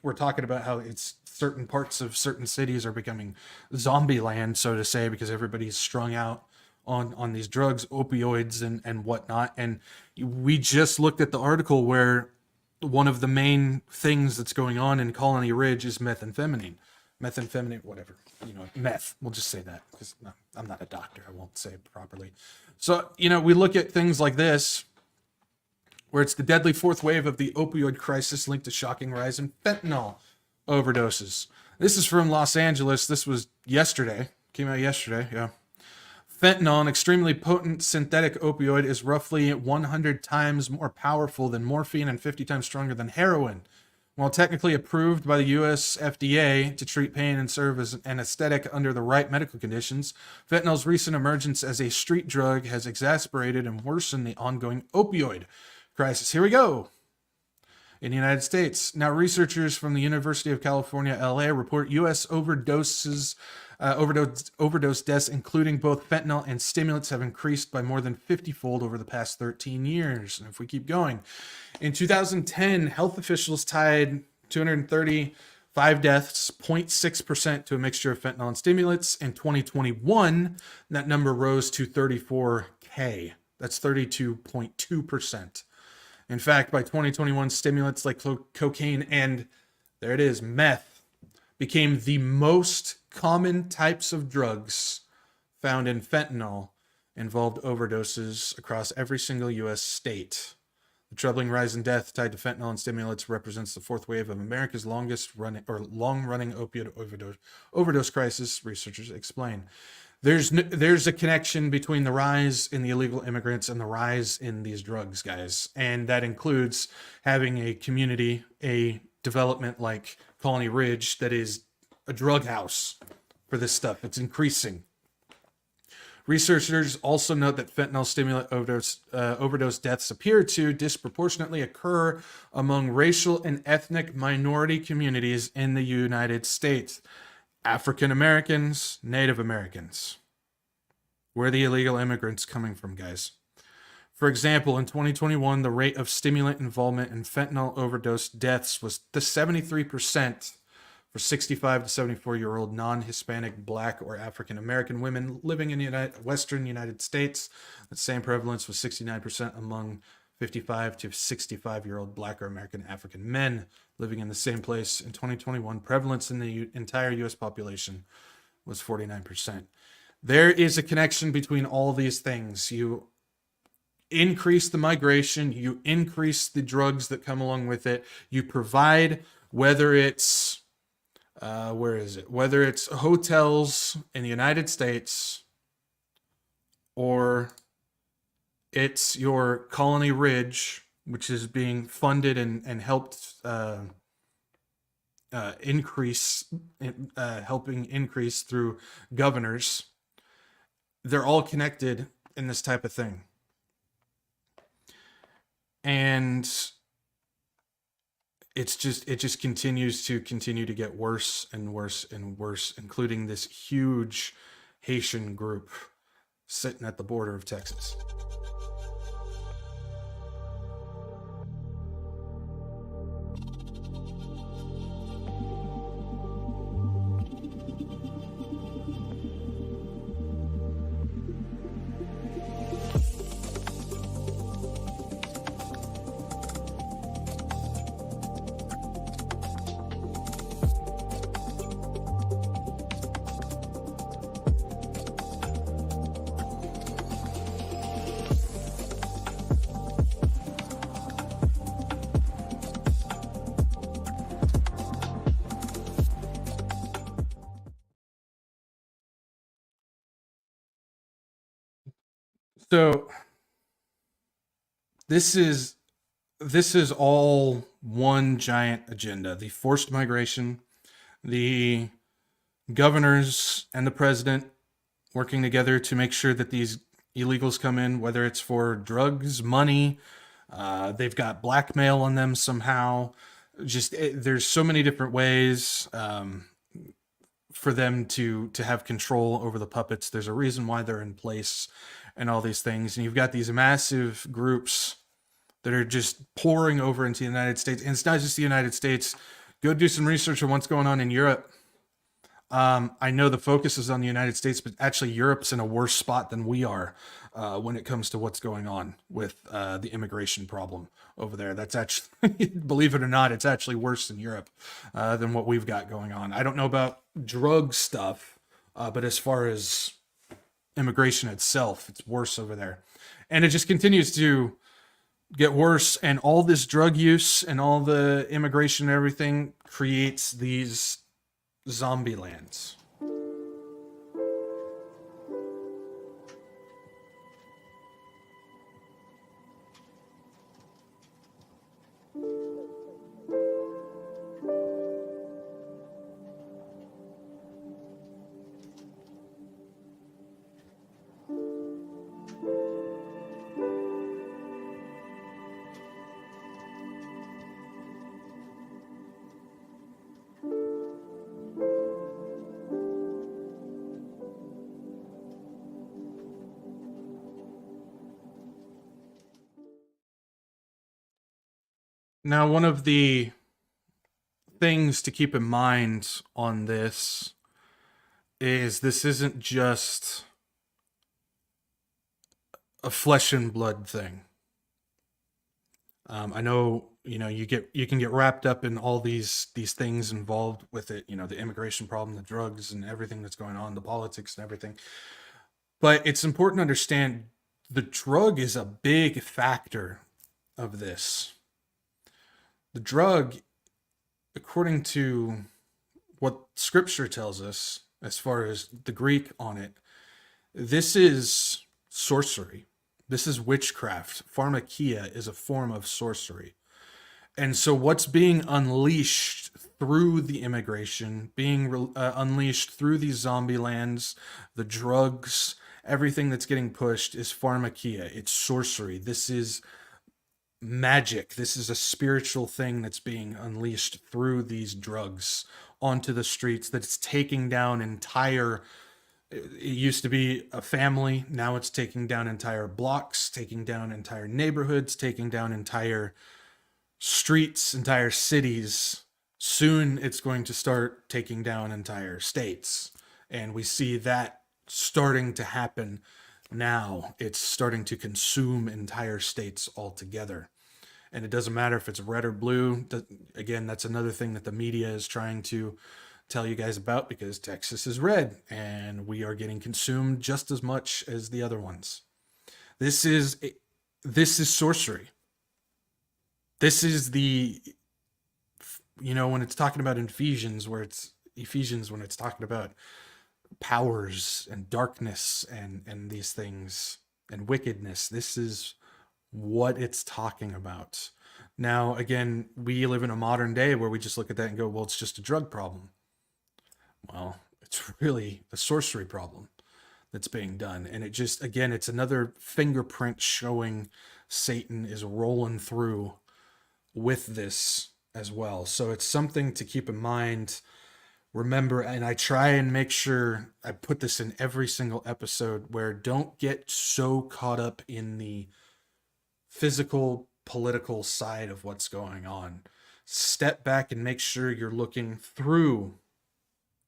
We're talking about how it's certain parts of certain cities are becoming zombie land, so to say, because everybody's strung out on these drugs, opioids and whatnot. And we just looked at the article where one of the main things that's going on in Colony Ridge is methamphetamine, whatever, meth. We'll just say that because I'm not a doctor. I won't say it properly. So, we look at things like this, where it's the deadly fourth wave of the opioid crisis linked to shocking rise in fentanyl overdoses. This is from Los Angeles. This was yesterday. Came out yesterday, yeah. Fentanyl, an extremely potent synthetic opioid, is roughly 100 times more powerful than morphine and 50 times stronger than heroin. While technically approved by the U.S. FDA to treat pain and serve as an anesthetic under the right medical conditions, fentanyl's recent emergence as a street drug has exacerbated and worsened the ongoing opioid crisis. Here we go. In the United States. Now, researchers from the University of California, LA, report U.S. overdose deaths, including both fentanyl and stimulants, have increased by more than 50-fold over the past 13 years. And if we keep going, in 2010, health officials tied 235 deaths, 0.6%, to a mixture of fentanyl and stimulants. In 2021, that number rose to 34K. That's 32.2%. In fact, by 2021, stimulants like cocaine and, there it is, meth, became the most common types of drugs found in fentanyl involved overdoses across every single U.S. state. The troubling rise in death tied to fentanyl and stimulants represents the fourth wave of America's long-running opioid overdose crisis, researchers explain. There's a connection between the rise in the illegal immigrants and the rise in these drugs, guys. And that includes having a community, a development like Colony Ridge that is a drug house for this stuff. It's increasing. Researchers also note that fentanyl stimulant overdose deaths appear to disproportionately occur among racial and ethnic minority communities in the United States. African Americans, Native Americans. Where are the illegal immigrants coming from, guys? For example, in 2021, the rate of stimulant involvement in fentanyl overdose deaths was 73% for 65 to 74-year-old non-Hispanic, Black, or African American women living in the Western United States. The same prevalence was 69% among 55 to 65-year-old Black or American African men living in the same place. In 2021, prevalence in the entire U.S. population was 49%. There is a connection between all these things. You increase the migration, you increase the drugs that come along with it, you provide, whether it's whether it's hotels in the United States or it's your Colony Ridge, which is being funded and helped helping increase through governors. They're all connected in this type of thing. And it just continues to get worse and worse and worse, including this huge Haitian group sitting at the border of Texas. So this is all one giant agenda. The forced migration, the governors and the president working together to make sure that these illegals come in, whether it's for drugs, money, they've got blackmail on them somehow. There's so many different ways for them to have control over the puppets. There's a reason why they're in place and all these things. And you've got these massive groups that are just pouring over into the United States. And it's not just the United States. Go do some research on what's going on in Europe. I know the focus is on the United States, but actually Europe's in a worse spot than we are when it comes to what's going on with the immigration problem over there. That's actually, believe it or not, it's actually worse in Europe than what we've got going on. I don't know about drug stuff, but as far as immigration itself, it's worse over there. And it just continues to get worse. And all this drug use and all the immigration and everything creates these zombie lands. Now, one of the things to keep in mind on this is this isn't just a flesh and blood thing. I know, you can get wrapped up in all these things involved with it, the immigration problem, the drugs and everything that's going on, the politics and everything. But it's important to understand the drug is a big factor of this. The drug, according to what scripture tells us, as far as the Greek on it, this is sorcery. This is witchcraft. Pharmakia is a form of sorcery. And so what's being unleashed through the immigration, being unleashed through these zombie lands, the drugs, everything that's getting pushed is pharmakia. It's sorcery. This is magic. This is a spiritual thing that's being unleashed through these drugs onto the streets, that's taking down it used to be a family. Now it's taking down entire blocks, taking down entire neighborhoods, taking down entire streets, entire cities. Soon it's going to start taking down entire states. And we see that starting to happen now. It's starting to consume entire states altogether. And it doesn't matter if it's red or blue. Again, that's another thing that the media is trying to tell you guys about, because Texas is red and we are getting consumed just as much as the other ones. This is sorcery. This is when it's talking about Ephesians, when it's talking about powers and darkness and these things and wickedness, this is what it's talking about. Now, again, we live in a modern day where we just look at that and go, well, it's just a drug problem. Well, it's really a sorcery problem that's being done. And it's another fingerprint showing Satan is rolling through with this as well. So it's something to keep in mind. Remember, and I try and make sure I put this in every single episode, where don't get so caught up in the physical, political side of what's going on. Step back and make sure you're looking through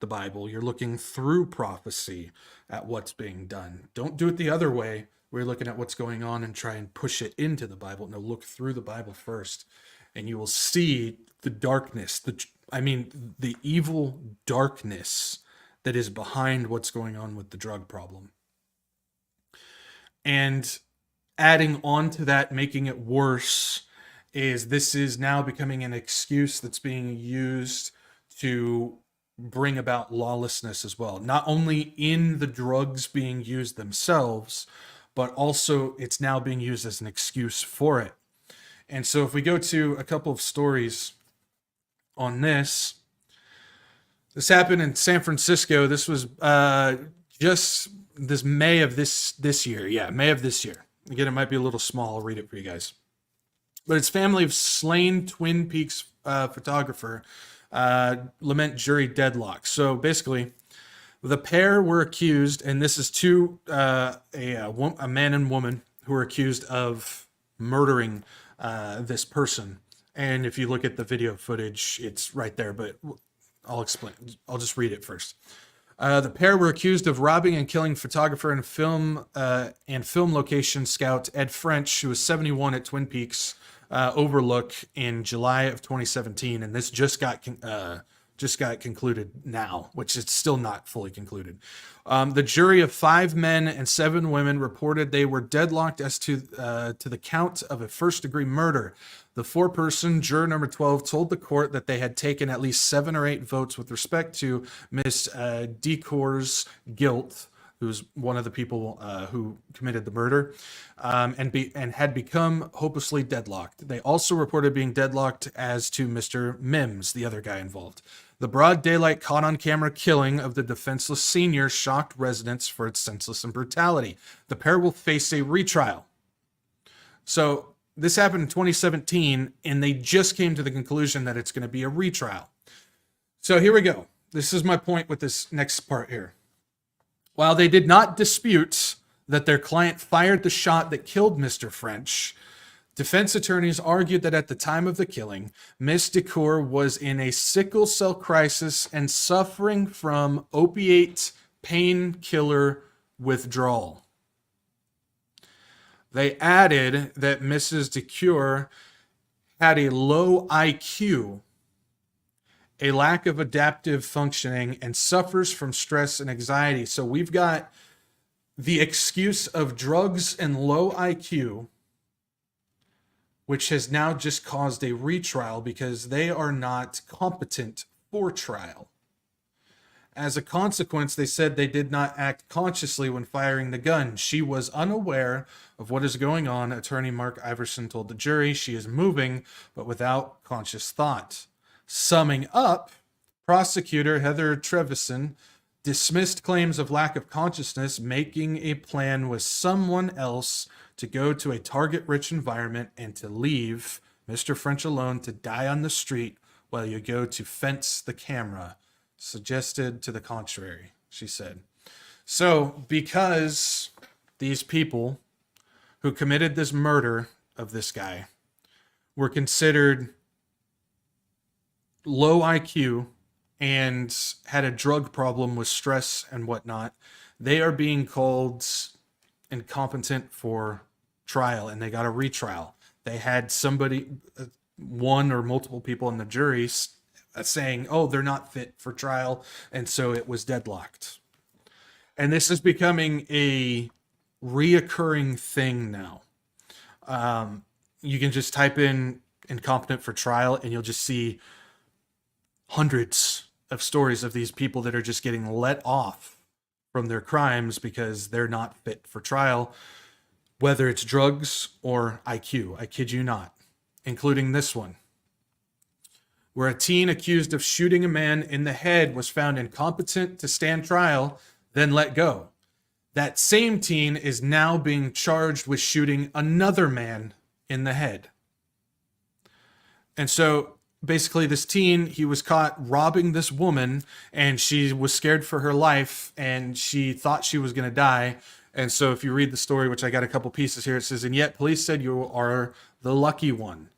the Bible. You're looking through prophecy at what's being done. Don't do it the other way, where you're looking at what's going on and try and push it into the Bible. No, look through the Bible first, and you will see the darkness, the evil darkness that is behind what's going on with the drug problem. And adding on to that, making it worse, is this is now becoming an excuse that's being used to bring about lawlessness as well. Not only in the drugs being used themselves, but also it's now being used as an excuse for it. And so if we go to a couple of stories on this happened in San Francisco. This was just this May of this year. Yeah, May of this year. Again, it might be a little small. I'll read it for you guys. But it's family of slain Twin Peaks photographer lament jury deadlock. So basically, the pair were accused, and this is a man and woman who were accused of murdering this person. And if you look at the video footage, it's right there, but I'll explain. I'll just read it first. The pair were accused of robbing and killing photographer and film location scout Ed French, who was 71 at Twin Peaks Overlook in July of 2017, and this just got concluded now, which is still not fully concluded. The jury of 5 men and 7 women reported they were deadlocked as to the count of a first-degree murder. The 4-person juror number 12 told the court that they had taken at least 7 or 8 votes with respect to Miss Decor's guilt, who's one of the people who committed the murder, and had become hopelessly deadlocked. They also reported being deadlocked as to Mr. Mims, the other guy involved. The broad daylight caught-on-camera killing of the defenseless senior shocked residents for its senseless and brutality. The pair will face a retrial. So this happened in 2017, and they just came to the conclusion that it's going to be a retrial. So here we go. This is my point with this next part here. While they did not dispute that their client fired the shot that killed Mr. French, defense attorneys argued that at the time of the killing, Miss Decor was in a sickle cell crisis and suffering from opiate painkiller withdrawal. They added that Mrs. Decor had a low IQ, a lack of adaptive functioning, and suffers from stress and anxiety. So we've got the excuse of drugs and low IQ, which has now just caused a retrial because they are not competent for trial. As a consequence, they said they did not act consciously when firing the gun. She was unaware of what is going on, attorney Mark Iverson told the jury. She is moving, but without conscious thought. Summing up, prosecutor Heather Trevisan dismissed claims of lack of consciousness, making a plan with someone else to go to a target-rich environment and to leave Mr. French alone to die on the street while you go to fence the camera. Suggested to the contrary, she said. So, because these people who committed this murder of this guy were considered low IQ and had a drug problem with stress and whatnot, they are being called incompetent for trial, and they got a retrial. They had somebody, one or multiple people in the jury saying, oh, they're not fit for trial, and so it was deadlocked. And this is becoming a reoccurring thing now. You can just type in incompetent for trial, and you'll just see hundreds of stories of these people that are just getting let off from their crimes because they're not fit for trial, whether it's drugs or IQ. I kid you not, including this one, where a teen accused of shooting a man in the head was found incompetent to stand trial, then let go. That same teen is now being charged with shooting another man in the head. And so basically this teen, he was caught robbing this woman, and she was scared for her life, and she thought she was going to die. And so if you read the story, which I got a couple pieces here, it says, and yet police said you are the lucky one.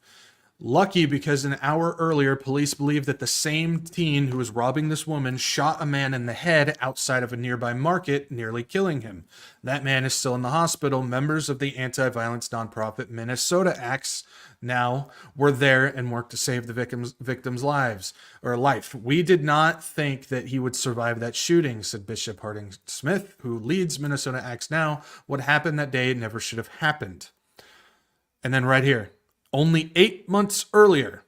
Lucky because an hour earlier, police believed that the same teen who was robbing this woman shot a man in the head outside of a nearby market, nearly killing him. That man is still in the hospital. Members of the anti-violence nonprofit Minnesota Acts now were there and worked to save the victims' life. We did not think that he would survive that shooting, said Bishop Harding Smith, who leads Minnesota Acts now. What happened that day never should have happened. And then right here, only 8 months earlier,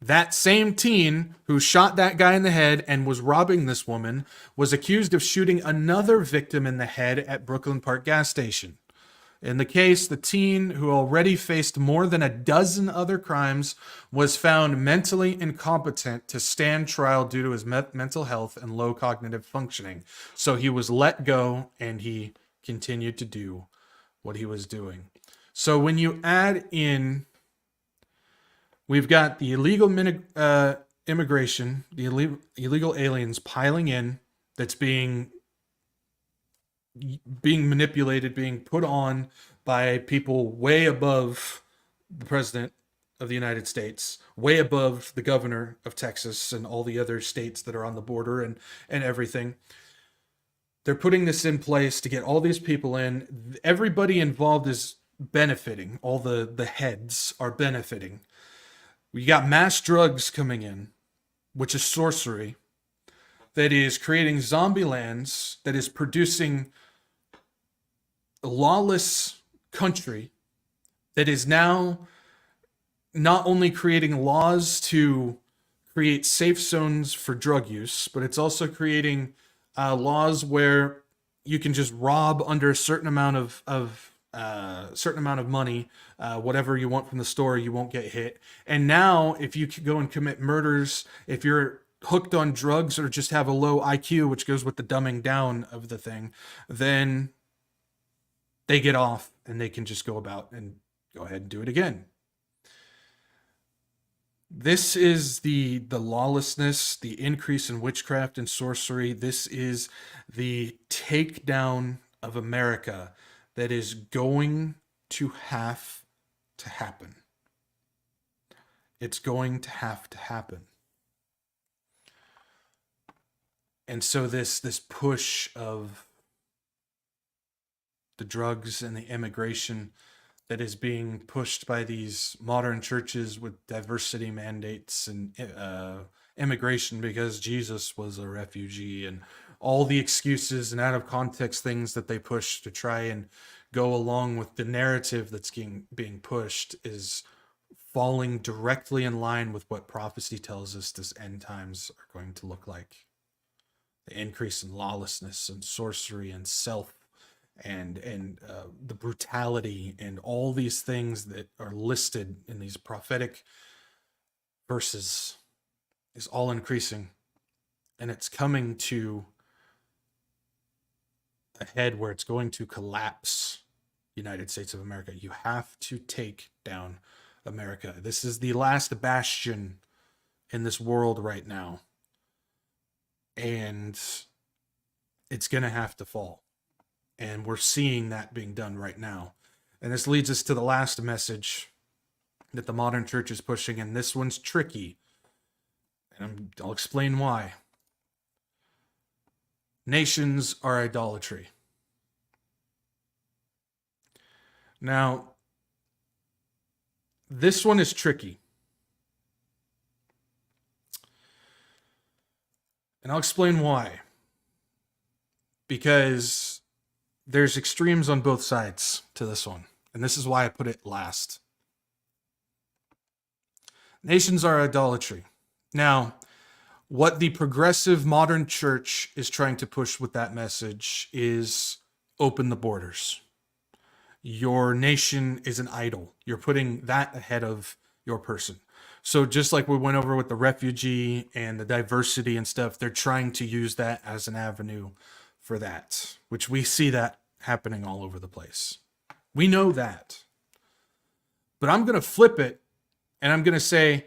that same teen who shot that guy in the head and was robbing this woman was accused of shooting another victim in the head at Brooklyn Park gas station. In the case, the teen, who already faced more than a dozen other crimes, was found mentally incompetent to stand trial due to his mental health and low cognitive functioning. So he was let go, and he continued to do what he was doing. So when you add in, we've got the illegal immigration, the illegal aliens piling in, that's being manipulated, being put on by people way above the president of the United States, way above the governor of Texas and all the other states that are on the border and everything. They're putting this in place to get all these people in. Everybody involved is benefiting. All the heads are benefiting. We got mass drugs coming in, which is sorcery, that is creating zombie lands, that is producing a lawless country, that is now not only creating laws to create safe zones for drug use, but it's also creating laws where you can just rob under a certain amount of money, whatever you want from the store, you won't get hit. And now, if you go and commit murders, if you're hooked on drugs or just have a low IQ, which goes with the dumbing down of the thing, then they get off and they can just go about and go ahead and do it again. This is the lawlessness, the increase in witchcraft and sorcery. This is the takedown of America that is going to have to happen. It's going to have to happen. And so this push of the drugs and the immigration, that is being pushed by these modern churches with diversity mandates and immigration because Jesus was a refugee, and all the excuses and out of context things that they push to try and go along with the narrative that's being pushed is falling directly in line with what prophecy tells us this end times are going to look like. The increase in lawlessness and sorcery and self and the brutality and all these things that are listed in these prophetic verses is all increasing, and it's coming to a head where it's going to collapse the United States of America. You have to take down America. This is the last bastion in this world right now, and it's going to have to fall. And we're seeing that being done right now. And this leads us to the last message that the modern church is pushing, and this one's tricky. And I'll explain why. Nations are idolatry. Now, this one is tricky. And I'll explain why. Because there's extremes on both sides to this one. And this is why I put it last. Nations are idolatry. Now, what the progressive modern church is trying to push with that message is open the borders. Your nation is an idol. You're putting that ahead of your person. So just like we went over with the refugee and the diversity and stuff, they're trying to use that as an avenue for that, which we see that happening all over the place. We know that. But I'm going to flip it, and I'm going to say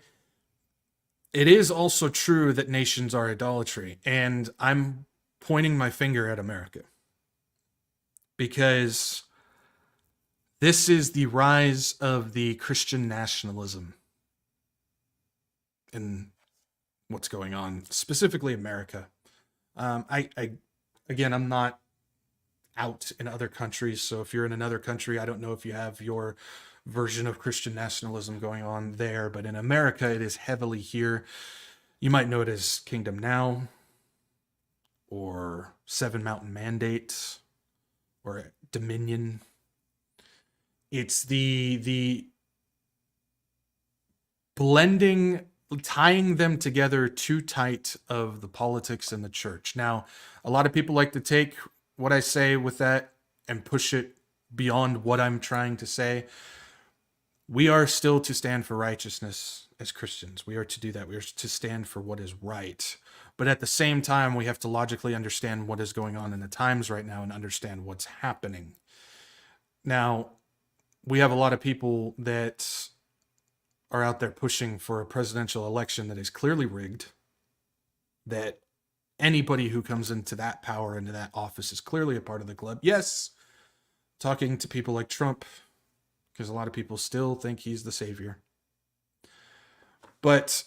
it is also true that nations are idolatry, and I'm pointing my finger at America. Because this is the rise of the Christian nationalism in what's going on, specifically America. Again, I'm not out in other countries, so if you're in another country, I don't know if you have your version of Christian nationalism going on there, but in America, it is heavily here. You might know it as Kingdom Now, or Seven Mountain Mandate, or Dominion. It's the blending, tying them together too tight of the politics and the church. Now, a lot of people like to take what I say with that and push it beyond what I'm trying to say. We are still to stand for righteousness as Christians. We are to do that. We are to stand for what is right. But at the same time, we have to logically understand what is going on in the times right now and understand what's happening. Now, we have a lot of people that are out there pushing for a presidential election that is clearly rigged, that anybody who comes into that power, into that office, is clearly a part of the club. Yes, talking to people like Trump, because a lot of people still think he's the savior. But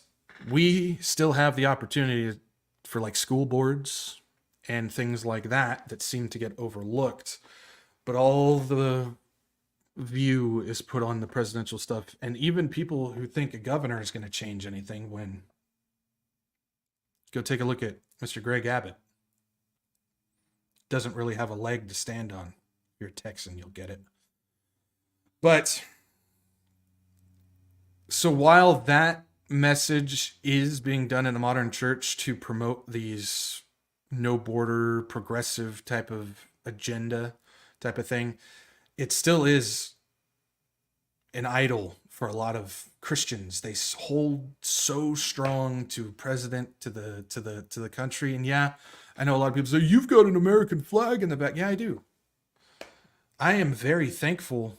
we still have the opportunity for like school boards and things like that that seem to get overlooked. But all the view is put on the presidential stuff. And even people who think a governor is going to change anything, when go take a look at Mr. Greg Abbott. Doesn't really have a leg to stand on. If you're a Texan, you'll get it. But so while that message is being done in the modern church to promote these no border progressive type of agenda type of thing, it still is an idol for a lot of Christians. They hold so strong to president, to the country. And yeah, I know a lot of people say, you've got an American flag in the back. Yeah, I do. I am very thankful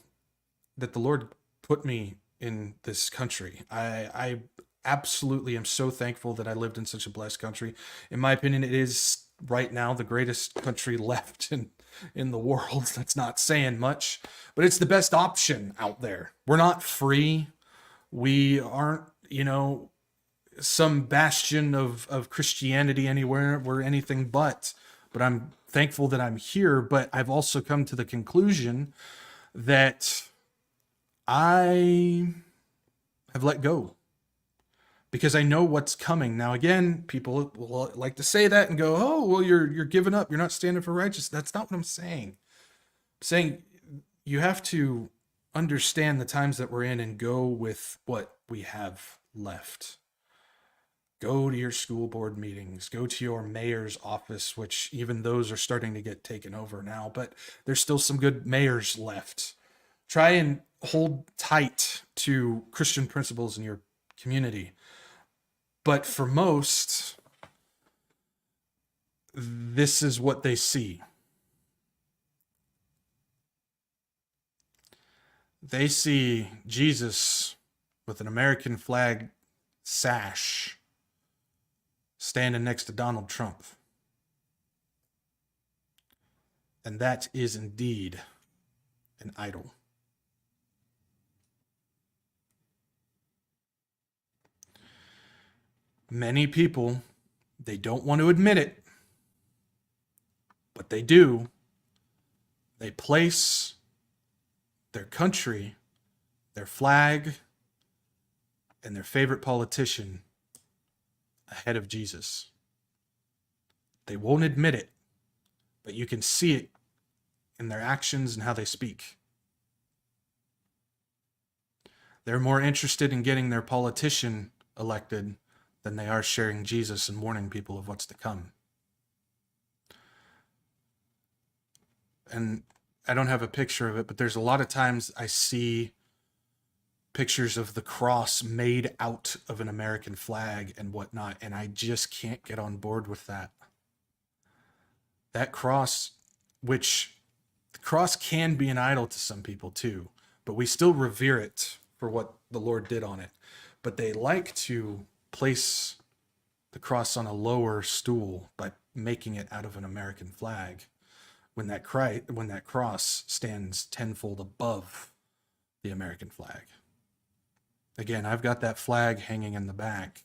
that the Lord put me in this country. I absolutely am so thankful that I lived in such a blessed country. In my opinion, it is right now the greatest country left in the world. That's not saying much, but it's the best option out there. We're not free. We aren't, some bastion of Christianity anywhere. We're anything but I'm thankful that I'm here. But I've also come to the conclusion that I have let go because I know what's coming. Now, again, people will like to say that and go, "Oh, well, you're giving up. You're not standing for righteousness." That's not what I'm saying. I'm saying you have to understand the times that we're in and go with what we have left. Go to your school board meetings, go to your mayor's office, which even those are starting to get taken over now, but there's still some good mayors left. Try and hold tight to Christian principles in your community. But for most, this is what they see. They see Jesus with an American flag sash standing next to Donald Trump. And that is indeed an idol. Many people, they don't want to admit it, but they do. They place their country, their flag, and their favorite politician ahead of Jesus. They won't admit it, but you can see it in their actions and how they speak. They're more interested in getting their politician elected than they are sharing Jesus and warning people of what's to come. And I don't have a picture of it, but there's a lot of times I see pictures of the cross made out of an American flag and whatnot, and I just can't get on board with that. That cross, which the cross can be an idol to some people too, but we still revere it for what the Lord did on it. But they like to place the cross on a lower stool by making it out of an American flag when that cross stands tenfold above the American flag. Again, I've got that flag hanging in the back,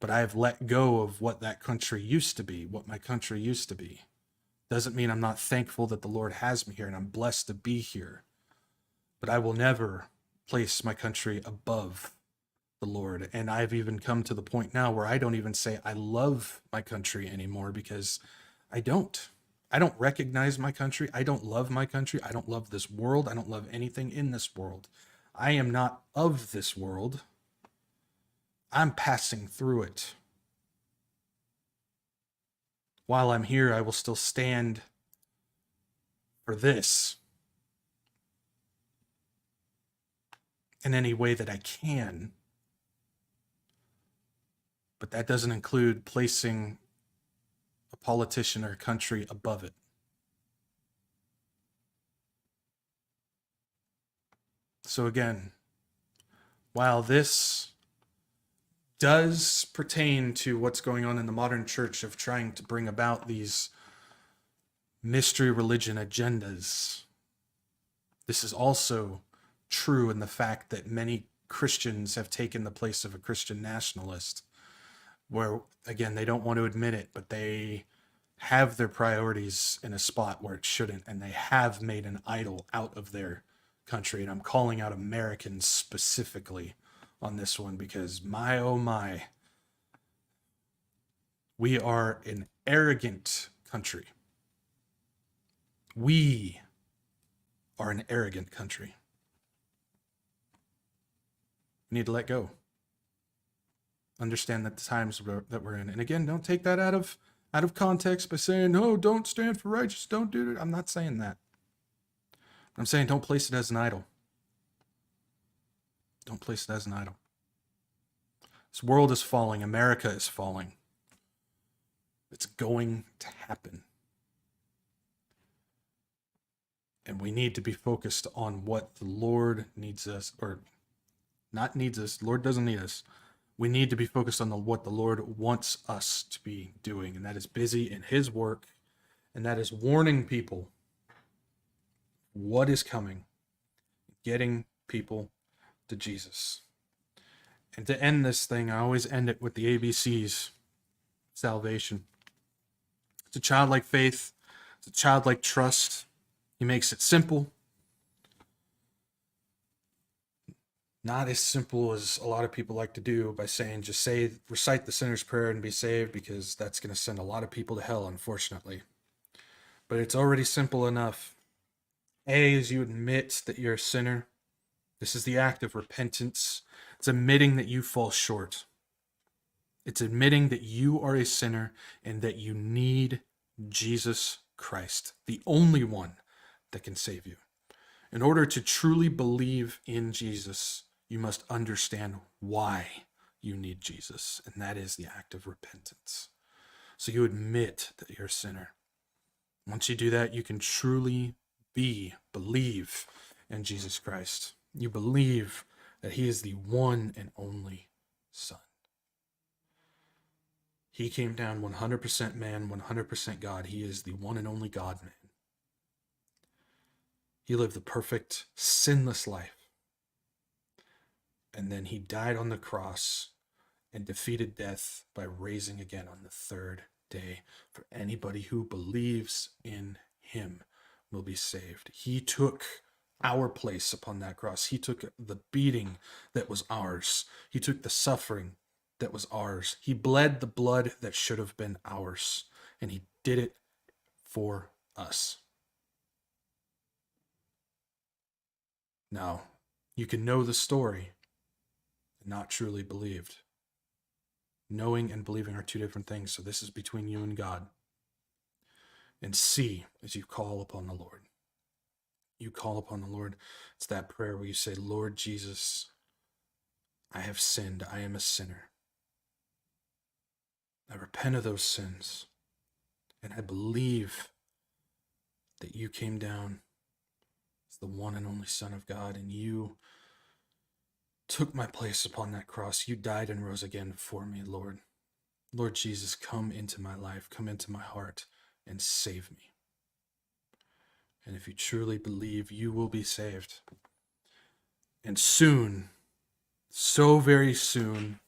but I have let go of what that country used to be, what my country used to be. Doesn't mean I'm not thankful that the Lord has me here and I'm blessed to be here, but I will never place my country above the Lord. And I've even come to the point now where I don't even say I love my country anymore, because I don't. I don't recognize my country. I don't love my country. I don't love this world. I don't love anything in this world. I am not of this world. I'm passing through it. While I'm here, I will still stand for this in any way that I can. But that doesn't include placing a politician or a country above it. So again, while this does pertain to what's going on in the modern church of trying to bring about these mystery religion agendas, this is also true in the fact that many Christians have taken the place of a Christian nationalist, where, again, they don't want to admit it, but they have their priorities in a spot where it shouldn't, and they have made an idol out of their country. And I'm calling out Americans specifically on this one, because my, oh my, we are an arrogant country. We are an arrogant country. We need to let go. Understand that the times that we're in. And again, don't take that out of context by saying, "Oh, don't stand for righteousness, don't do it." I'm not saying that. I'm saying don't place it as an idol. Don't place it as an idol. This world is falling. America is falling. It's going to happen. And we need to be focused on what the Lord needs us, or not needs us. Lord doesn't need us. We need to be focused on what the Lord wants us to be doing, and that is busy in His work, and that is warning people what is coming, getting people to Jesus. And to end this thing, I always end it with the ABCs: salvation. It's a childlike faith. It's a childlike trust. He makes it simple. Not as simple as a lot of people like to do by saying just recite the sinner's prayer and be saved, because that's going to send a lot of people to hell, unfortunately. But it's already simple enough. A is you admit that you're a sinner. This is the act of repentance. It's admitting that you fall short. It's admitting that you are a sinner and that you need Jesus Christ, the only one that can save you. In order to truly believe in Jesus, you must understand why you need Jesus, and that is the act of repentance. So you admit that you're a sinner. Once you do that, you can truly believe in Jesus Christ. You believe that he is the one and only Son. He came down 100% man, 100% God. He is the one and only God-man. He lived the perfect, sinless life. And then he died on the cross and defeated death by rising again on the third day. For anybody who believes in him will be saved. He took our place upon that cross. He took the beating that was ours. He took the suffering that was ours. He bled the blood that should have been ours. And he did it for us. Now, you can know the story and not truly believed. Knowing and believing are two different things, so this is between you and God. And C, as you call upon the Lord. You call upon the Lord. It's that prayer where you say, Lord Jesus, I have sinned. I am a sinner. I repent of those sins. And I believe that you came down as the one and only Son of God, and you took my place upon that cross. You died and rose again for me, Lord. Lord Jesus, come into my life, come into my heart, and save me. And if you truly believe, you will be saved. And soon, so very soon,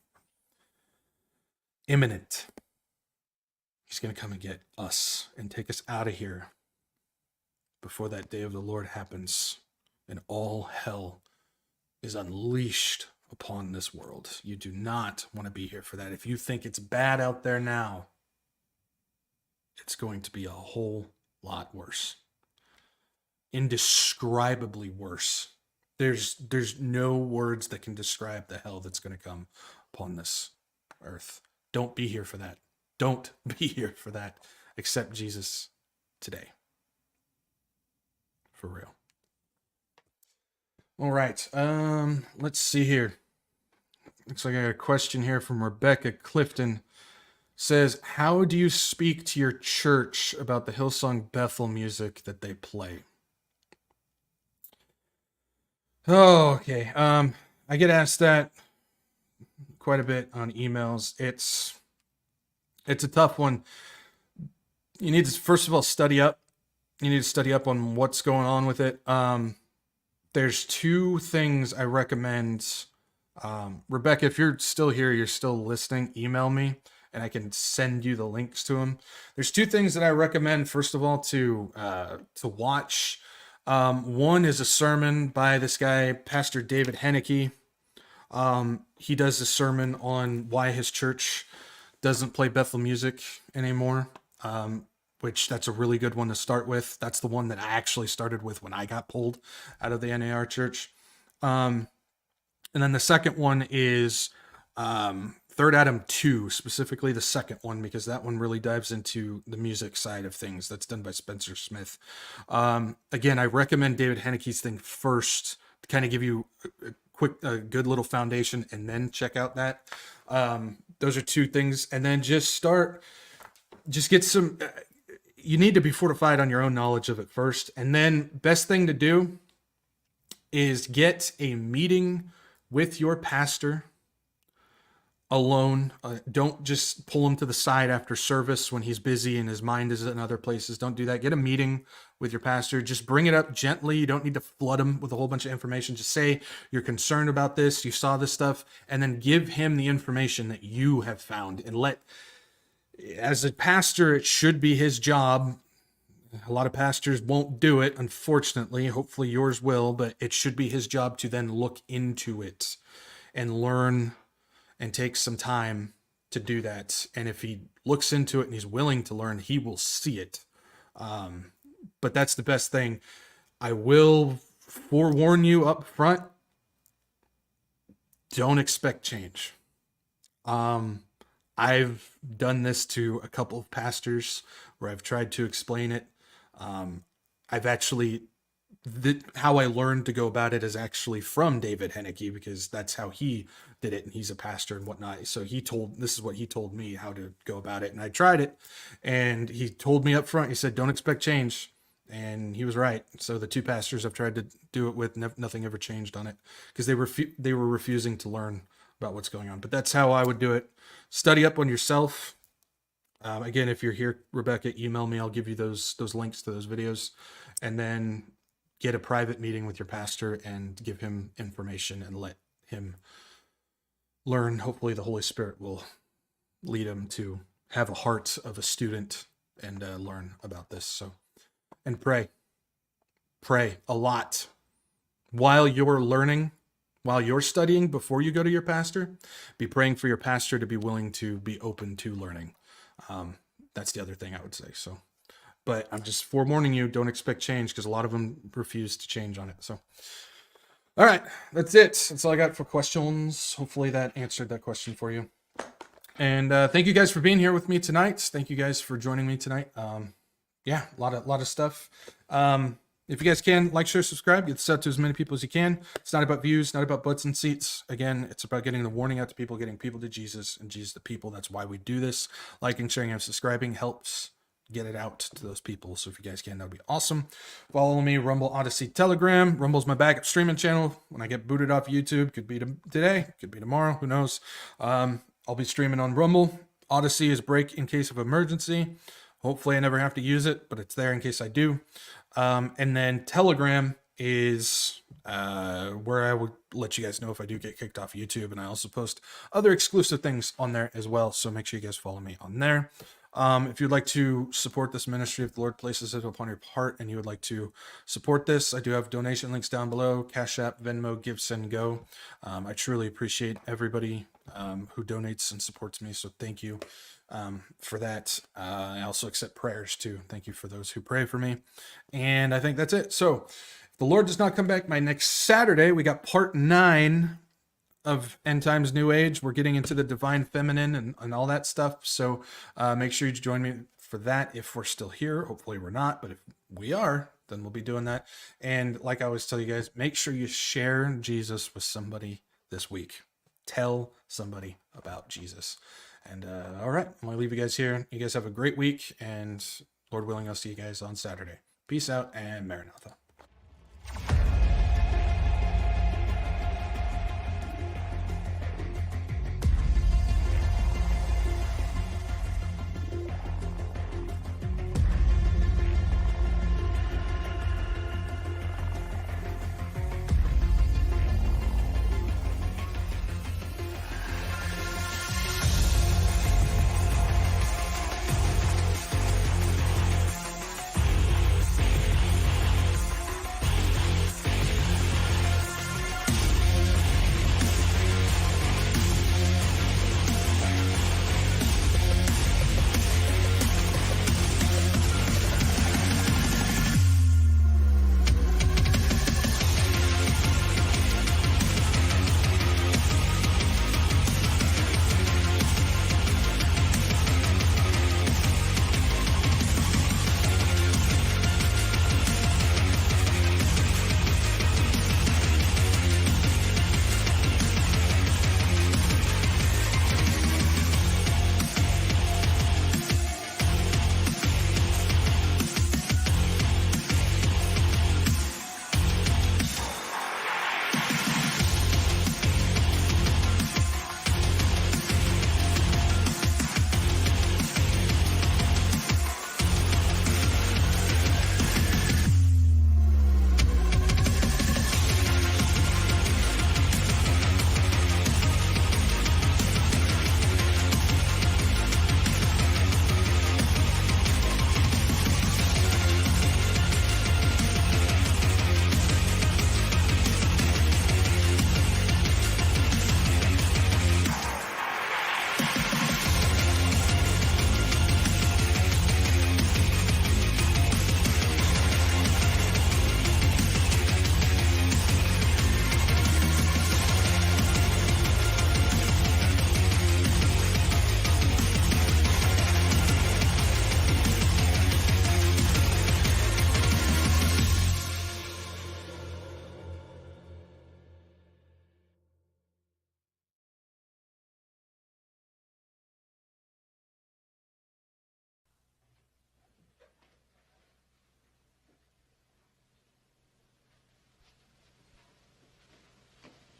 imminent, he's going to come and get us and take us out of here before that day of the Lord happens and all hell is unleashed upon this world. You do not want to be here for that. If you think it's bad out there now, it's going to be a whole lot worse. Indescribably worse. There's no words that can describe the hell that's going to come upon this earth. Don't be here for that. Don't be here for that. Accept Jesus today. For real. All right. Let's see here. Looks like I got a question here from Rebecca Clifton. Says, how do you speak to your church about the Hillsong Bethel music that they play? Oh, okay. I get asked that quite a bit on emails. It's a tough one. You need to, first of all, study up. You need to study up on what's going on with it. There's two things I recommend. Rebecca, if you're still here, you're still listening, email me and I can send you the links to them. There's two things that I recommend, first of all, to watch. One is a sermon by this guy, Pastor David Henneke. He does a sermon on why his church doesn't play Bethel music anymore, which that's a really good one to start with. That's the one that I actually started with when I got pulled out of the NAR church. And then the second one is Third Adam 2, specifically the second one, because that one really dives into the music side of things. That's done by Spencer Smith. Again, I recommend David Henneke's thing first to kind of give you a good little foundation, and then check out that. Those are two things. And then just get some, you need to be fortified on your own knowledge of it first. And then best thing to do is get a meeting with your pastor alone. Don't just pull him to the side after service when he's busy and his mind is in other places. Don't do that. Get a meeting with your pastor. Just bring it up gently. You don't need to flood him with a whole bunch of information. Just say you're concerned about this, you saw this stuff, and then give him the information that you have found. And as a pastor, it should be his job, A lot of pastors won't do it, unfortunately. Hopefully yours will, but it should be his job to then look into it and learn and take some time to do that. And if he looks into it and he's willing to learn, he will see it. But that's the best thing. I will forewarn you up front. Don't expect change. I've done this to a couple of pastors where I've tried to explain it. I've actually, how I learned to go about it is actually from David Henneke, because that's how he did it, and he's a pastor and whatnot. So this is what he told me how to go about it, and I tried it, and he told me up front, he said, don't expect change, and he was right. So the two pastors I've tried to do it with, nothing ever changed on it, because they were refusing to learn about what's going on. But that's how I would do it. Study up on yourself. Again, if you're here, Rebecca, email me. I'll give you those links to those videos, and then get a private meeting with your pastor and give him information and let him learn. Hopefully the Holy Spirit will lead him to have a heart of a student and learn about this. So, and pray a lot while you're learning, while you're studying, before you go to your pastor. Be praying for your pastor to be willing to be open to learning. That's the other thing I would say. So, but I'm just forewarning you, don't expect change, because a lot of them refuse to change on it. So, all right, that's it. That's all I got for questions. Hopefully that answered that question for you. And thank you guys for being here with me tonight. Thank you guys for joining me tonight. Yeah, a lot of stuff. If you guys can, like, share, subscribe, get this out to as many people as you can. It's not about views, not about butts and seats. Again, it's about getting the warning out to people, getting people to Jesus, and Jesus to people. That's why we do this. Liking, sharing, and subscribing helps get it out to those people. So if you guys can, that would be awesome. Follow me, Rumble, Odyssey, Telegram. Rumble's my backup streaming channel. When I get booted off YouTube, could be today, could be tomorrow, who knows. I'll be streaming on Rumble. Odyssey is break in case of emergency. Hopefully I never have to use it, but it's there in case I do. And then Telegram is where I would let you guys know if I do get kicked off YouTube. And I also post other exclusive things on there as well. So make sure you guys follow me on there. If you'd like to support this ministry, if the Lord places it upon your heart and you would like to support this, I do have donation links down below: CashApp, Venmo, Give, Send, Go. I truly appreciate everybody who donates and supports me. So thank you for that. I also accept prayers too. Thank you for those who pray for me. And I think that's it. So if the Lord does not come back by next Saturday, we got part 9 of End Times New Age. We're getting into the divine feminine and all that stuff. So make sure you join me for that if we're still here. Hopefully we're not, but if we are, then we'll be doing that. And like I always tell you guys, make sure you share Jesus with somebody this week. Tell somebody about Jesus. And all right, I'm going to leave you guys here. You guys have a great week, and Lord willing, I'll see you guys on Saturday. Peace out, and Maranatha.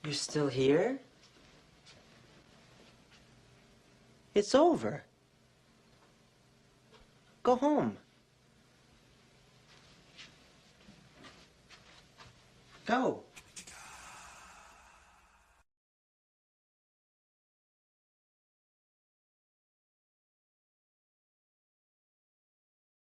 You're still here? It's over. Go home. Go.